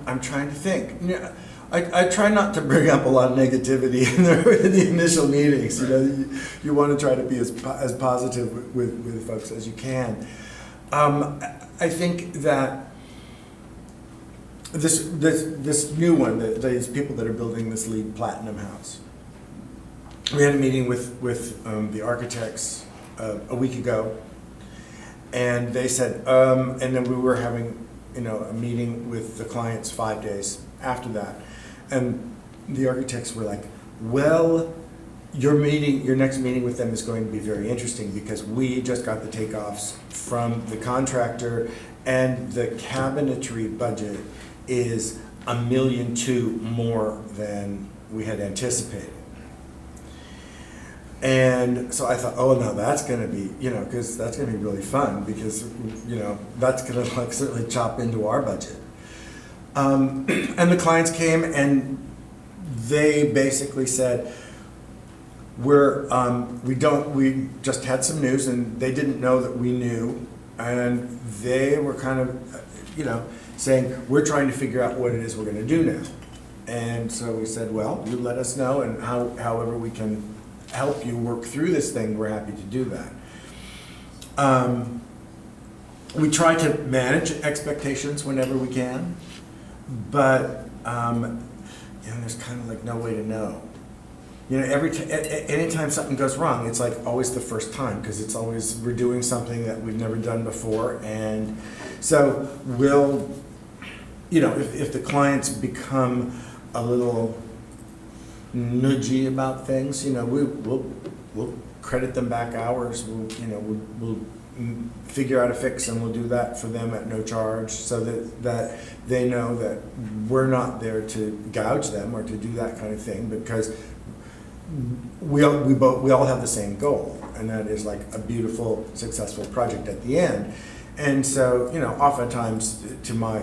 I'm trying to think. You know, I try not to bring up a lot of negativity in the initial meetings. You know, you want to try to be as positive with folks as you can. I think that this new one, these people that are building this LEED Platinum house, we had a meeting with the architects a week ago, and they said, and then we were having a meeting with the clients 5 days after that. And the architects were like, well, your next meeting with them is going to be very interesting because we just got the takeoffs from the contractor, and the cabinetry budget is $1.2 million more than we had anticipated. And so I thought, oh no, that's going to be, because that's going to be really fun, because that's going to certainly chop into our budget. And the clients came and they basically said, we just had some news, and they didn't know that we knew, and they were kind of, saying, we're trying to figure out what it is we're going to do now. And so we said, well, you let us know, and however we can help you work through this thing, we're happy to do that. We try to manage expectations whenever we can, but there's kind of like no way to know. Anytime something goes wrong, it's like always the first time, because it's always, we're doing something that we've never done before. And so we'll, if the clients become a little nudgy about things, we'll credit them back hours. We'll figure out a fix, and we'll do that for them at no charge, so that they know that we're not there to gouge them or to do that kind of thing, because we all have the same goal, and that is like a beautiful, successful project at the end. And so, oftentimes, to my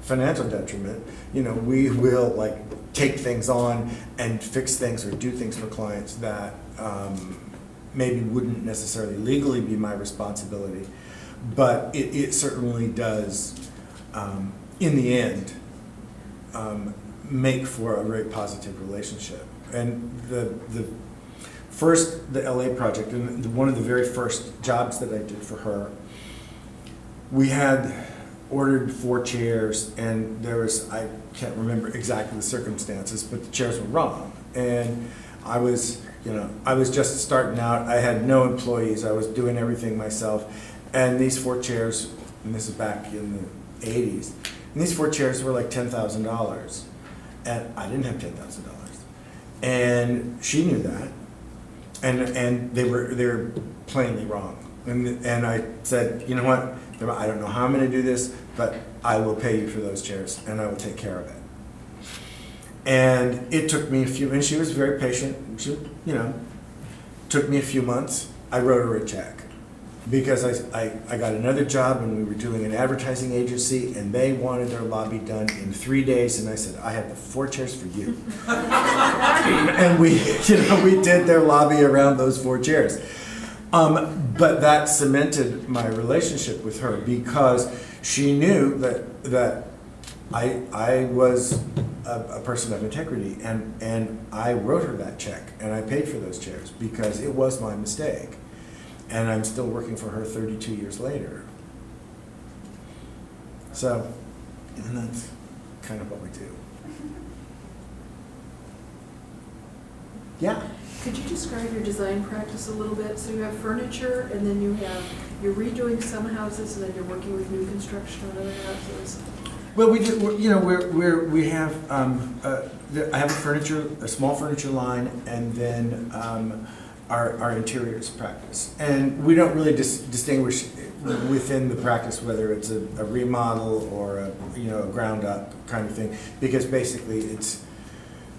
financial detriment, we will like take things on and fix things or do things for clients that maybe wouldn't necessarily legally be my responsibility, but it certainly does, in the end, make for a very positive relationship. And the LA project, and one of the very first jobs that I did for her, we had ordered 4 chairs, and there was, I can't remember exactly the circumstances, but the chairs were wrong. And I was just starting out. I had no employees. I was doing everything myself. And these 4 chairs, and this is back in the 80s, and these 4 chairs were like $10,000. And I didn't have $10,000. And she knew that. And they were plainly wrong. And I said, you know what? I don't know how I'm going to do this, but I will pay you for those chairs, and I will take care of it. And it took me and she was very patient. She, took me a few months. I wrote her a check because I got another job, and we were doing an advertising agency, and they wanted their lobby done in 3 days. And I said, I have the 4 chairs for you. And we did their lobby around those 4 chairs. But that cemented my relationship with her, because she knew that I was a person of integrity, and I wrote her that check, and I paid for those chairs because it was my mistake. And I'm still working for her 32 years later. So, and that's kind of what we do. Yeah? Could you describe your design practice a little bit? So you have furniture, and then you're redoing some houses, and then you're working with new construction on other houses. Well, we do. We have. I have a small furniture line, and then our interiors practice, and we don't really distinguish within the practice whether it's a remodel or a ground up kind of thing, because basically it's.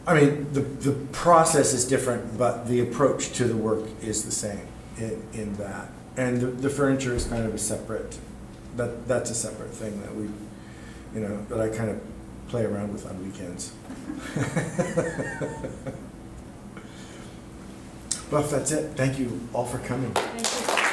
The process is different, but the approach to the work is the same in that. And the furniture is kind of a separate. That's a separate thing that we. That I kind of play around with on weekends. Well, if that's it, thank you all for coming. Thank you.